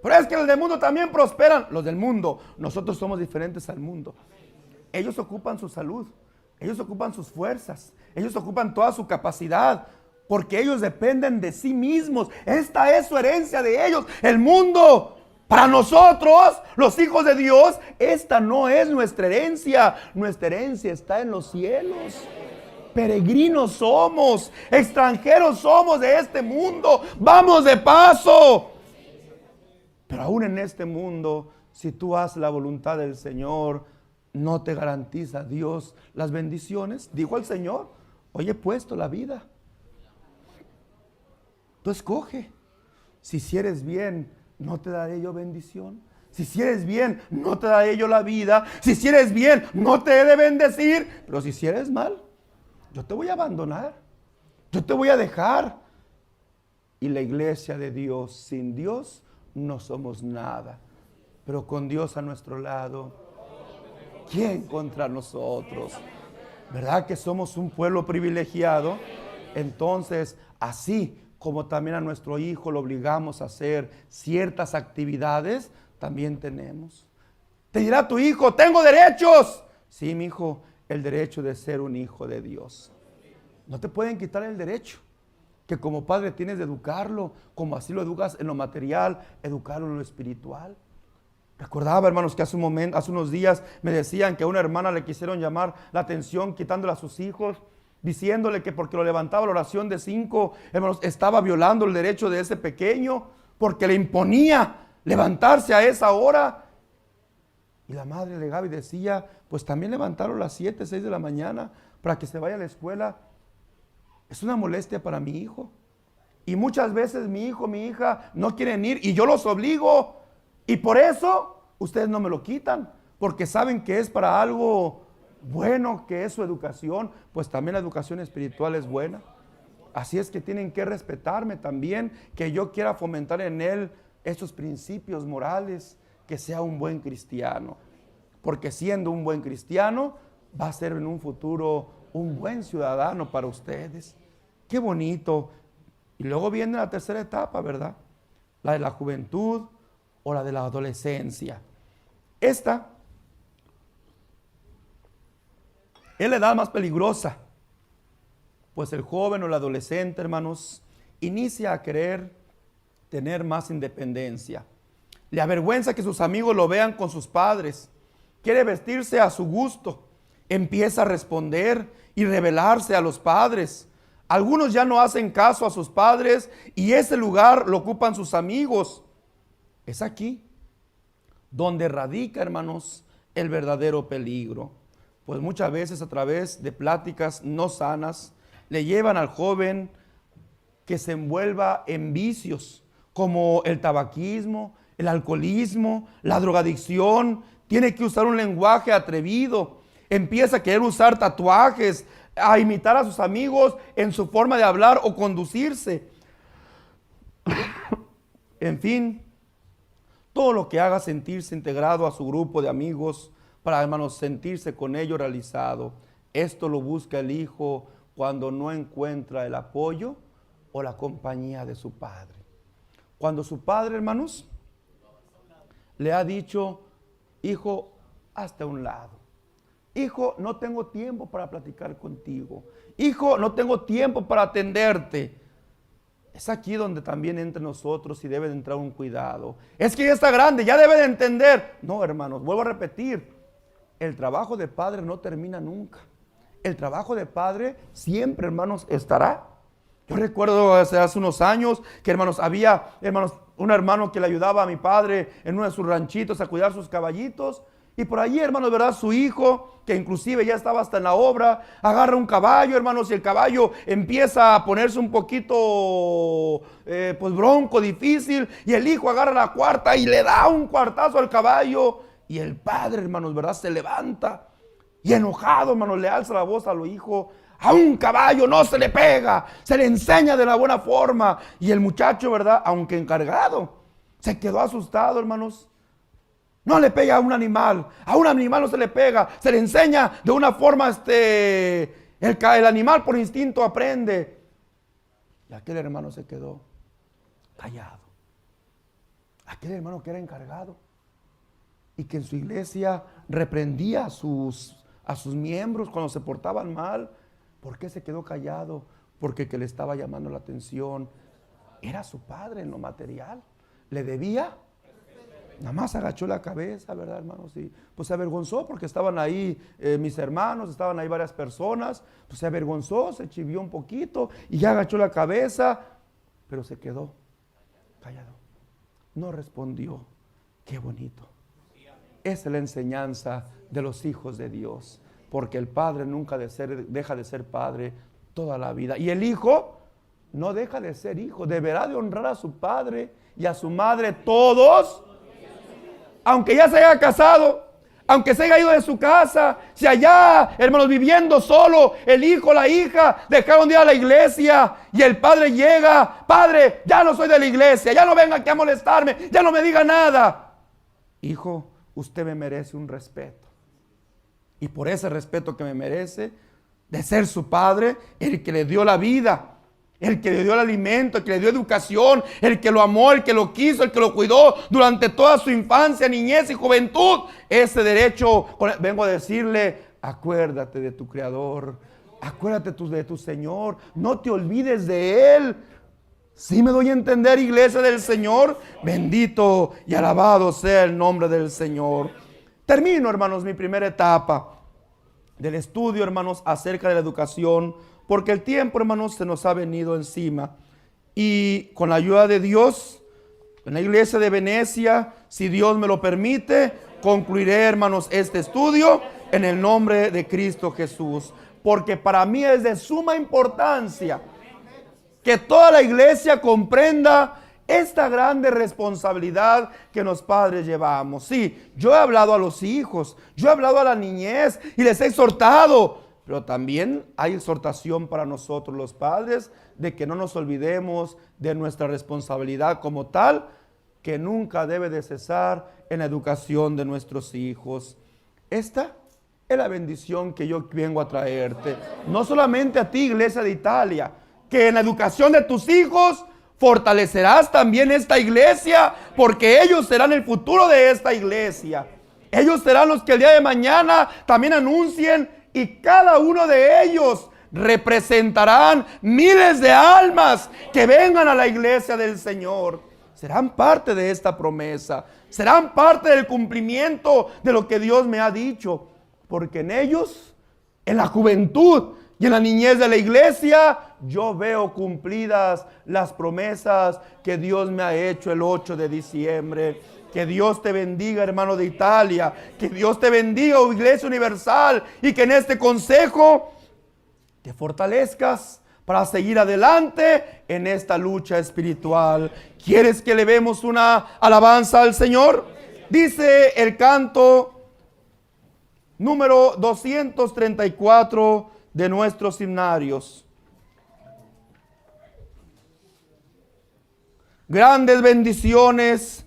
Pero es que los del mundo también prosperan. Los del mundo, nosotros somos diferentes al mundo. Ellos ocupan su salud, ellos ocupan sus fuerzas, ellos ocupan toda su capacidad, porque ellos dependen de sí mismos. Esta es su herencia de ellos. El mundo, para nosotros, los hijos de Dios, esta no es nuestra herencia. Nuestra herencia está en los cielos. Peregrinos somos, extranjeros somos de este mundo. Vamos de paso. Pero aún en este mundo, si tú haces la voluntad del Señor, no te garantiza Dios las bendiciones. Dijo el Señor: hoy he puesto la vida. Tú escoge. Si hicieres bien, no te daré yo bendición. Si hicieres bien, no te daré yo la vida. Si hicieres bien, no te he de bendecir. Pero si hicieres mal, yo te voy a abandonar. Yo te voy a dejar. Y la iglesia de Dios, sin Dios, no somos nada. Pero con Dios a nuestro lado, ¿quién contra nosotros? ¿Verdad que somos un pueblo privilegiado? Entonces, así como también a nuestro hijo lo obligamos a hacer ciertas actividades, también tenemos. Te dirá tu hijo: tengo derechos. Sí, mi hijo, el derecho de ser un hijo de Dios. No te pueden quitar el derecho que como padre tienes de educarlo, como así lo educas en lo material, educarlo en lo espiritual. Recordaba, hermanos, que hace unos días me decían que a una hermana le quisieron llamar la atención quitándole a sus hijos, diciéndole que porque lo levantaba la oración de 5, hermanos, estaba violando el derecho de ese pequeño, porque le imponía levantarse a esa hora. Y la madre llegaba y decía: pues también levantaron a las 7, 6 de la mañana para que se vaya a la escuela. Es una molestia para mi hijo. Y muchas veces mi hijo, mi hija no quieren ir y yo los obligo. Y por eso ustedes no me lo quitan, porque saben que es para algo bueno, que es su educación. Pues también la educación espiritual es buena. Así es que tienen que respetarme también, que yo quiera fomentar en él estos principios morales, que sea un buen cristiano. Porque siendo un buen cristiano, va a ser en un futuro un buen ciudadano para ustedes. Qué bonito. Y luego viene la tercera etapa, ¿verdad? La de la juventud o la de la adolescencia. Esta es la edad más peligrosa, pues el joven o el adolescente, hermanos, inicia a querer tener más independencia. Le avergüenza que sus amigos lo vean con sus padres. Quiere vestirse a su gusto. Empieza a responder y rebelarse a los padres. Algunos ya no hacen caso a sus padres y ese lugar lo ocupan sus amigos. Es aquí donde radica, hermanos, el verdadero peligro. Pues muchas veces a través de pláticas no sanas le llevan al joven que se envuelva en vicios como el tabaquismo, el alcoholismo, la drogadicción. Tiene que usar un lenguaje atrevido. Empieza a querer usar tatuajes, a imitar a sus amigos en su forma de hablar o conducirse. En fin, todo lo que haga sentirse integrado a su grupo de amigos para, hermanos, sentirse con ellos realizado. Esto lo busca el hijo cuando no encuentra el apoyo o la compañía de su padre. Cuando su padre, hermanos, le ha dicho: hijo, hazte a un lado. Hijo, no tengo tiempo para platicar contigo. Hijo, no tengo tiempo para atenderte. Es aquí donde también entra nosotros y debe de entrar un cuidado. Es que ya está grande, ya debe de entender. No, hermanos, vuelvo a repetir. El trabajo de padre no termina nunca. El trabajo de padre siempre, hermanos, estará. Yo recuerdo hace unos años que, había un hermano que le ayudaba a mi padre en uno de sus ranchitos a cuidar sus caballitos. Y por allí, hermanos, ¿verdad? Su hijo, que inclusive ya estaba hasta en la obra, agarra un caballo, hermanos, y el caballo empieza a ponerse un poquito, pues bronco, difícil. Y el hijo agarra la cuarta y le da un cuartazo al caballo. Y el padre, hermanos, ¿verdad? Se levanta y enojado, hermanos, le alza la voz a lo hijo. A un caballo no se le pega, se le enseña de la buena forma. Y el muchacho, ¿verdad? Aunque encargado, se quedó asustado, hermanos. No le pega a un animal no se le pega, se le enseña de una forma, el animal por instinto aprende. Y aquel hermano se quedó callado. Aquel hermano que era encargado y que en su iglesia reprendía a sus miembros cuando se portaban mal. ¿Por qué se quedó callado? Porque el que le estaba llamando la atención era su padre en lo material. Le debía. Nada más agachó la cabeza, ¿verdad, hermanos? Y pues se avergonzó porque estaban ahí mis hermanos, estaban ahí varias personas. Pues se avergonzó, se chivió un poquito y ya agachó la cabeza, pero se quedó callado. No respondió. Qué bonito. Esa es la enseñanza de los hijos de Dios, porque el padre nunca deja de ser padre toda la vida. Y el hijo no deja de ser hijo, deberá de honrar a su padre y a su madre todos. Aunque ya se haya casado, aunque se haya ido de su casa, si allá, hermanos, viviendo solo, el hijo, la hija, dejaron de ir a la iglesia y el padre llega, padre, ya no soy de la iglesia, ya no venga aquí a molestarme, ya no me diga nada. Hijo, usted me merece un respeto. Y por ese respeto que me merece, de ser su padre, el que le dio la vida, el que le dio el alimento, el que le dio educación, el que lo amó, el que lo quiso, el que lo cuidó durante toda su infancia, niñez y juventud. Ese derecho, vengo a decirle, acuérdate de tu Creador, acuérdate de tu Señor, no te olvides de Él. ¿Sí me doy a entender, iglesia del Señor? Bendito y alabado sea el nombre del Señor. Termino, hermanos, mi primera etapa del estudio, hermanos, acerca de la educación, porque el tiempo, hermanos, se nos ha venido encima. Y con la ayuda de Dios, en la iglesia de Venecia, si Dios me lo permite, concluiré, hermanos, este estudio en el nombre de Cristo Jesús. Porque para mí es de suma importancia que toda la iglesia comprenda esta grande responsabilidad que los padres llevamos. Sí, yo he hablado a los hijos, yo he hablado a la niñez y les he exhortado. Pero también hay exhortación para nosotros los padres de que no nos olvidemos de nuestra responsabilidad como tal, que nunca debe de cesar en la educación de nuestros hijos. Esta es la bendición que yo vengo a traerte. No solamente a ti, iglesia de Italia, que en la educación de tus hijos fortalecerás también esta iglesia, porque ellos serán el futuro de esta iglesia. Ellos serán los que el día de mañana también anuncien. Y cada uno de ellos representarán miles de almas que vengan a la iglesia del Señor. Serán parte de esta promesa. Serán parte del cumplimiento de lo que Dios me ha dicho. Porque en ellos, en la juventud y en la niñez de la iglesia, yo veo cumplidas las promesas que Dios me ha hecho el 8 de diciembre. Que Dios te bendiga, hermano de Italia. Que Dios te bendiga, Iglesia Universal. Y que en este consejo te fortalezcas para seguir adelante en esta lucha espiritual. ¿Quieres que le demos una alabanza al Señor? Dice el canto número 234 de nuestros himnarios. Grandes bendiciones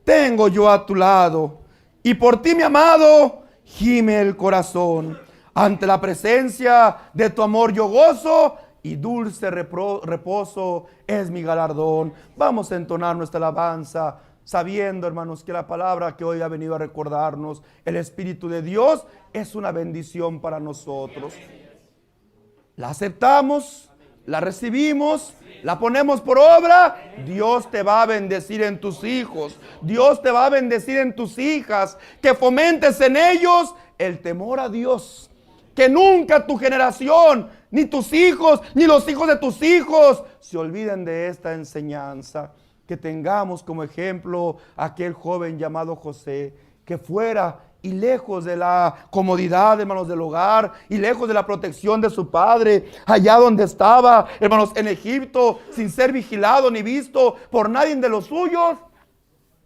tengo yo a tu lado, y por ti, mi amado, gime el corazón. Ante la presencia de tu amor yo gozo, y dulce reposo es mi galardón. Vamos a entonar nuestra alabanza, sabiendo, hermanos, que la palabra que hoy ha venido a recordarnos, el Espíritu de Dios, es una bendición para nosotros. La aceptamos, la recibimos, la ponemos por obra. Dios te va a bendecir en tus hijos, Dios te va a bendecir en tus hijas, que fomentes en ellos el temor a Dios, que nunca tu generación, ni tus hijos, ni los hijos de tus hijos se olviden de esta enseñanza. Que tengamos como ejemplo a aquel joven llamado José, que fuera y lejos de la comodidad, hermanos, del hogar, y lejos de la protección de su padre, allá donde estaba, hermanos, en Egipto, sin ser vigilado ni visto por nadie de los suyos,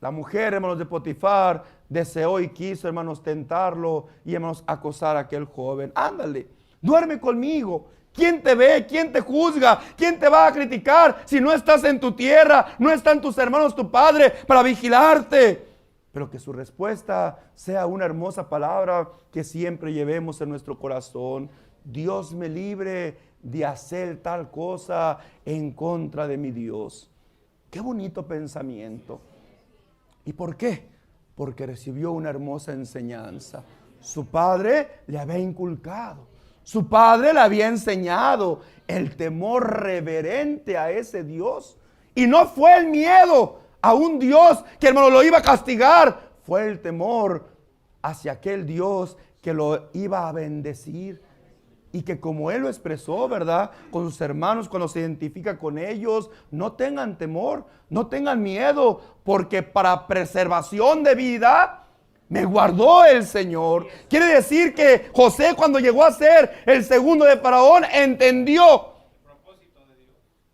la mujer, hermanos, de Potifar deseó y quiso, hermanos, tentarlo y, hermanos, acosar a aquel joven. Ándale, duerme conmigo. ¿Quién te ve? ¿Quién te juzga? ¿Quién te va a criticar si no estás en tu tierra? No están tus hermanos, tu padre, para vigilarte. pero que su respuesta sea una hermosa palabra que siempre llevemos en nuestro corazón. Dios me libre de hacer tal cosa en contra de mi Dios. Qué bonito pensamiento. ¿Y por qué? Porque recibió una hermosa enseñanza. Su padre le había inculcado, su padre le había enseñado el temor reverente a ese Dios. Y no fue el miedo a un Dios que, hermano, lo iba a castigar. Fue el temor hacia aquel Dios que lo iba a bendecir. Y que, como él lo expresó, ¿verdad?, con sus hermanos, cuando se identifica con ellos, no tengan temor, no tengan miedo, porque para preservación de vida me guardó el Señor. Quiere decir que José, cuando llegó a ser el segundo de Faraón, entendió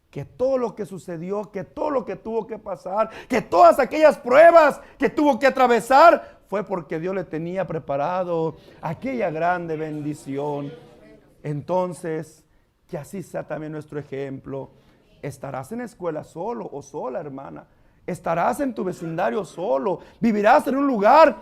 que todo lo que sucedió, que todo lo que tuvo que pasar, que todas aquellas pruebas que tuvo que atravesar, fue porque Dios le tenía preparado aquella grande bendición. Entonces, que así sea también nuestro ejemplo. Estarás en la escuela solo o sola, hermana. Estarás en tu vecindario solo. Vivirás en un lugar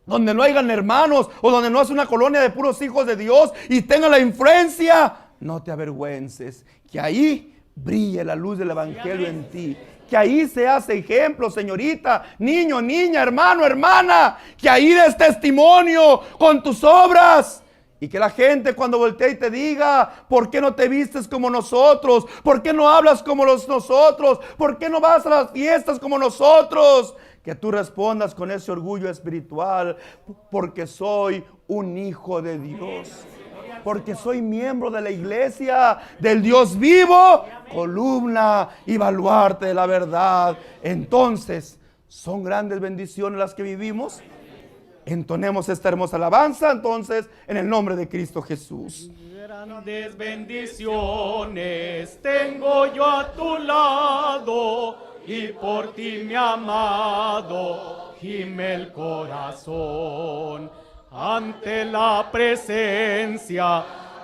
donde no hayan hermanos, o donde no es una colonia de puros hijos de Dios y tenga la influencia. No te avergüences. Que ahí brille la luz del evangelio en ti. Que ahí seas ejemplo, señorita, niño, niña, hermano, hermana. Que ahí des testimonio con tus obras. Y que la gente, cuando voltee y te diga: ¿por qué no te vistes como nosotros? ¿Por qué no hablas como nosotros? ¿Por qué no vas a las fiestas como nosotros? Que tú respondas con ese orgullo espiritual: porque soy un hijo de Dios. Porque soy miembro de la iglesia del Dios vivo, columna y baluarte de la verdad. Entonces, ¿son grandes bendiciones las que vivimos? Entonemos esta hermosa alabanza entonces en el nombre de Cristo Jesús. Grandes bendiciones tengo yo a tu lado, y por ti mi amado gime el corazón. Ante la presencia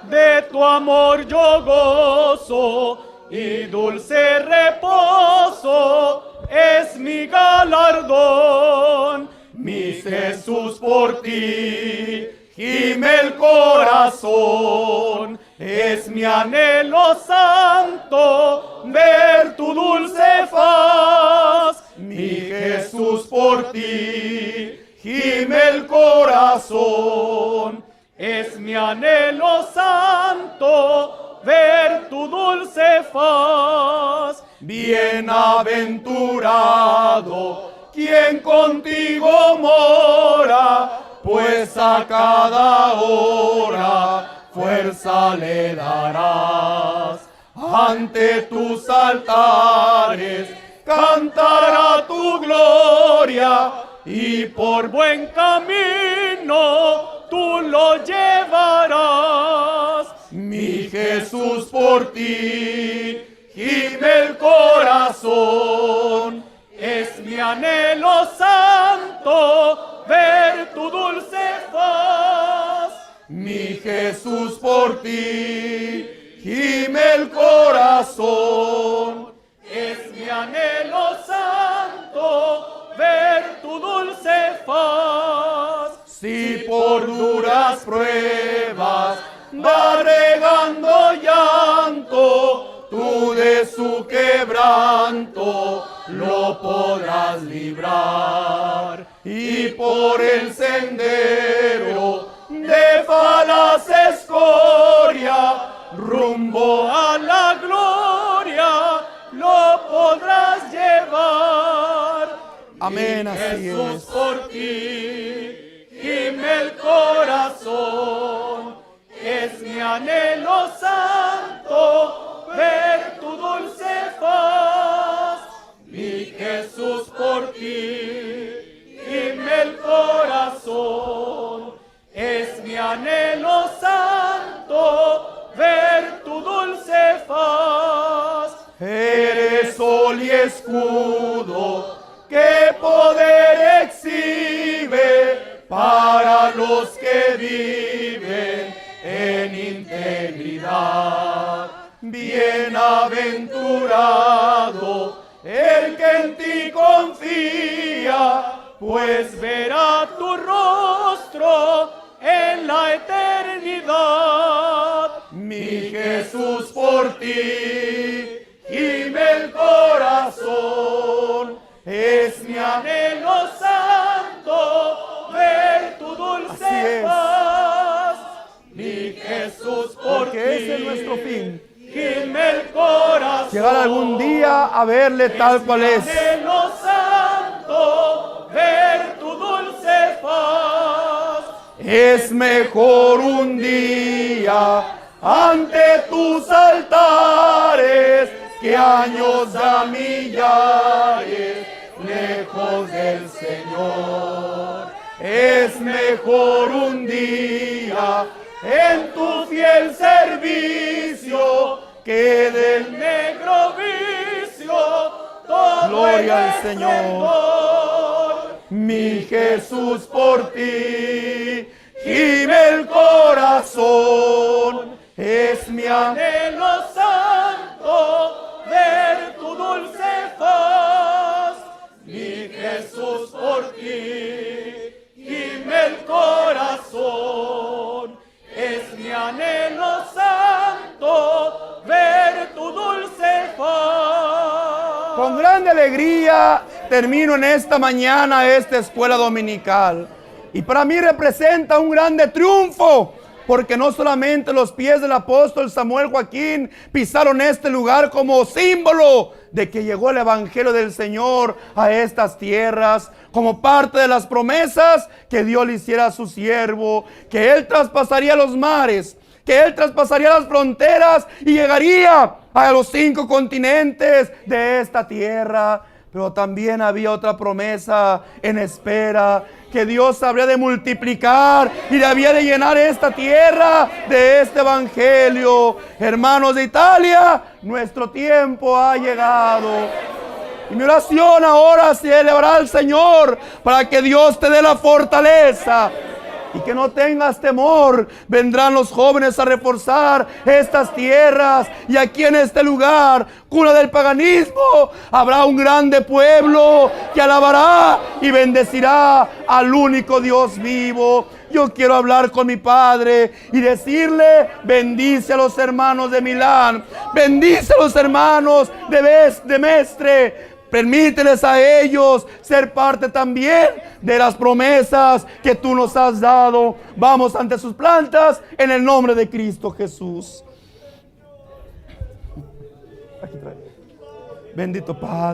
de tu amor yo gozo, y dulce reposo es mi galardón. Mi Jesús, por ti gime el corazón, es mi anhelo santo ver tu dulce faz. Mi Jesús, por ti gime el corazón, es mi anhelo santo ver tu dulce faz. Bienaventurado quien contigo mora, pues a cada hora fuerza le darás. Ante tus altares cantará tu gloria, y por buen camino tú lo llevarás. Mi Jesús, por ti gime el corazón, es mi anhelo santo ver tu dulce faz. Mi Jesús, por ti gime el corazón, es mi anhelo santo ver tu dulce faz. Si por duras pruebas va regando llanto, tú de su quebranto lo podrás librar. Y por el sendero de falaz escoria, rumbo a la gloria, lo podrás llevar. Amén, y así Jesús, es. por ti gime el corazón, es mi anhelo santo ver tu dulce faz. Mi Jesús, por ti gime el corazón, es mi anhelo santo ver tu dulce faz. Eres sol y escudo que poder exhibe para los que viven en integridad. Bienaventurado el que en ti confía, pues verá tu rostro en la eternidad. Mi Jesús, por ti gime el corazón, es mi Anhelo santo ver tu dulce paz. Mi Jesús, por ti porque ese es nuestro fin. gime el corazón. Llegar algún día a verle tal cual es. Anhelo santo ver tu dulce paz. Es mejor un día ante tus altares que años a millares lejos del Señor. Es mejor un día en tu fiel servicio que del Negro vicio, todo Gloria el al Señor. esplendor. Mi Jesús, por ti gime el corazón, es mi Anhelo santo ver tu dulce faz. Mi Jesús, por ti gime el corazón. Es mi anhelo santo ver tu dulce faz. Con grande alegría termino en esta mañana esta escuela dominical. Y para mí representa un grande triunfo, porque no solamente los pies del apóstol Samuel Joaquín pisaron este lugar como símbolo de que llegó el evangelio del Señor a estas tierras, como parte de las promesas que Dios le hiciera a su siervo, que él traspasaría los mares, que él traspasaría las fronteras y llegaría a los 5 continentes de esta tierra. Pero también había otra promesa en espera, que Dios habría de multiplicar y había de llenar esta tierra de este evangelio. Hermanos de Italia, nuestro tiempo ha llegado. Y mi oración ahora se elevará al Señor para que Dios te dé la fortaleza y que no tengas temor. Vendrán los jóvenes a reforzar estas tierras, y aquí en este lugar, cuna del paganismo, habrá un grande pueblo que alabará y bendecirá al único Dios vivo. Yo quiero hablar con mi Padre y decirle: bendice a los hermanos de Milán, bendice a los hermanos de Mestre. Permíteles a ellos ser parte también de las promesas que tú nos has dado. Vamos ante sus plantas en el nombre de Cristo Jesús. Bendito Padre.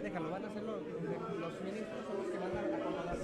Déjalo, van a hacerlo los ministros, son los que van a acomodar.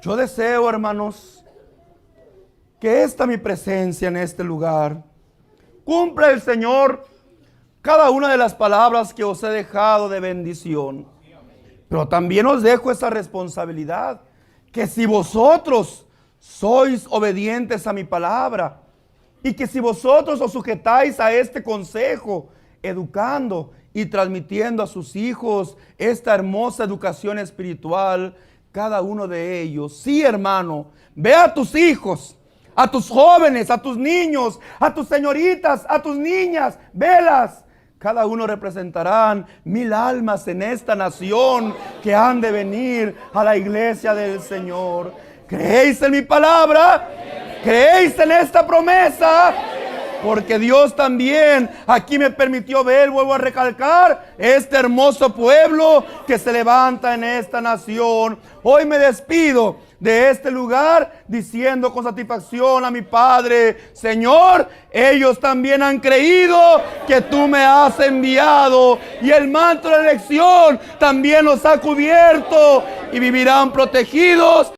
Yo deseo, hermanos, que esta mi presencia en este lugar cumpla el Señor cada una de las palabras que os he dejado de bendición. Pero también os dejo esa responsabilidad, que si vosotros sois obedientes a mi palabra, y que si vosotros os sujetáis a este consejo, educando y transmitiendo a sus hijos esta hermosa educación espiritual, cada uno de ellos, sí, hermano, ve a tus hijos, a tus jóvenes, a tus niños, a tus señoritas, a tus niñas, velas. Cada uno representarán 1000 almas en esta nación que han de venir a la iglesia del Señor. ¿Creéis en mi palabra? ¿Creéis en esta promesa? Porque Dios también aquí me permitió ver, vuelvo a recalcar, este hermoso pueblo que se levanta en esta nación. Hoy me despido de este lugar diciendo con satisfacción a mi Padre: Señor, ellos también han creído que tú me has enviado, y el manto de la elección también los ha cubierto, y vivirán protegidos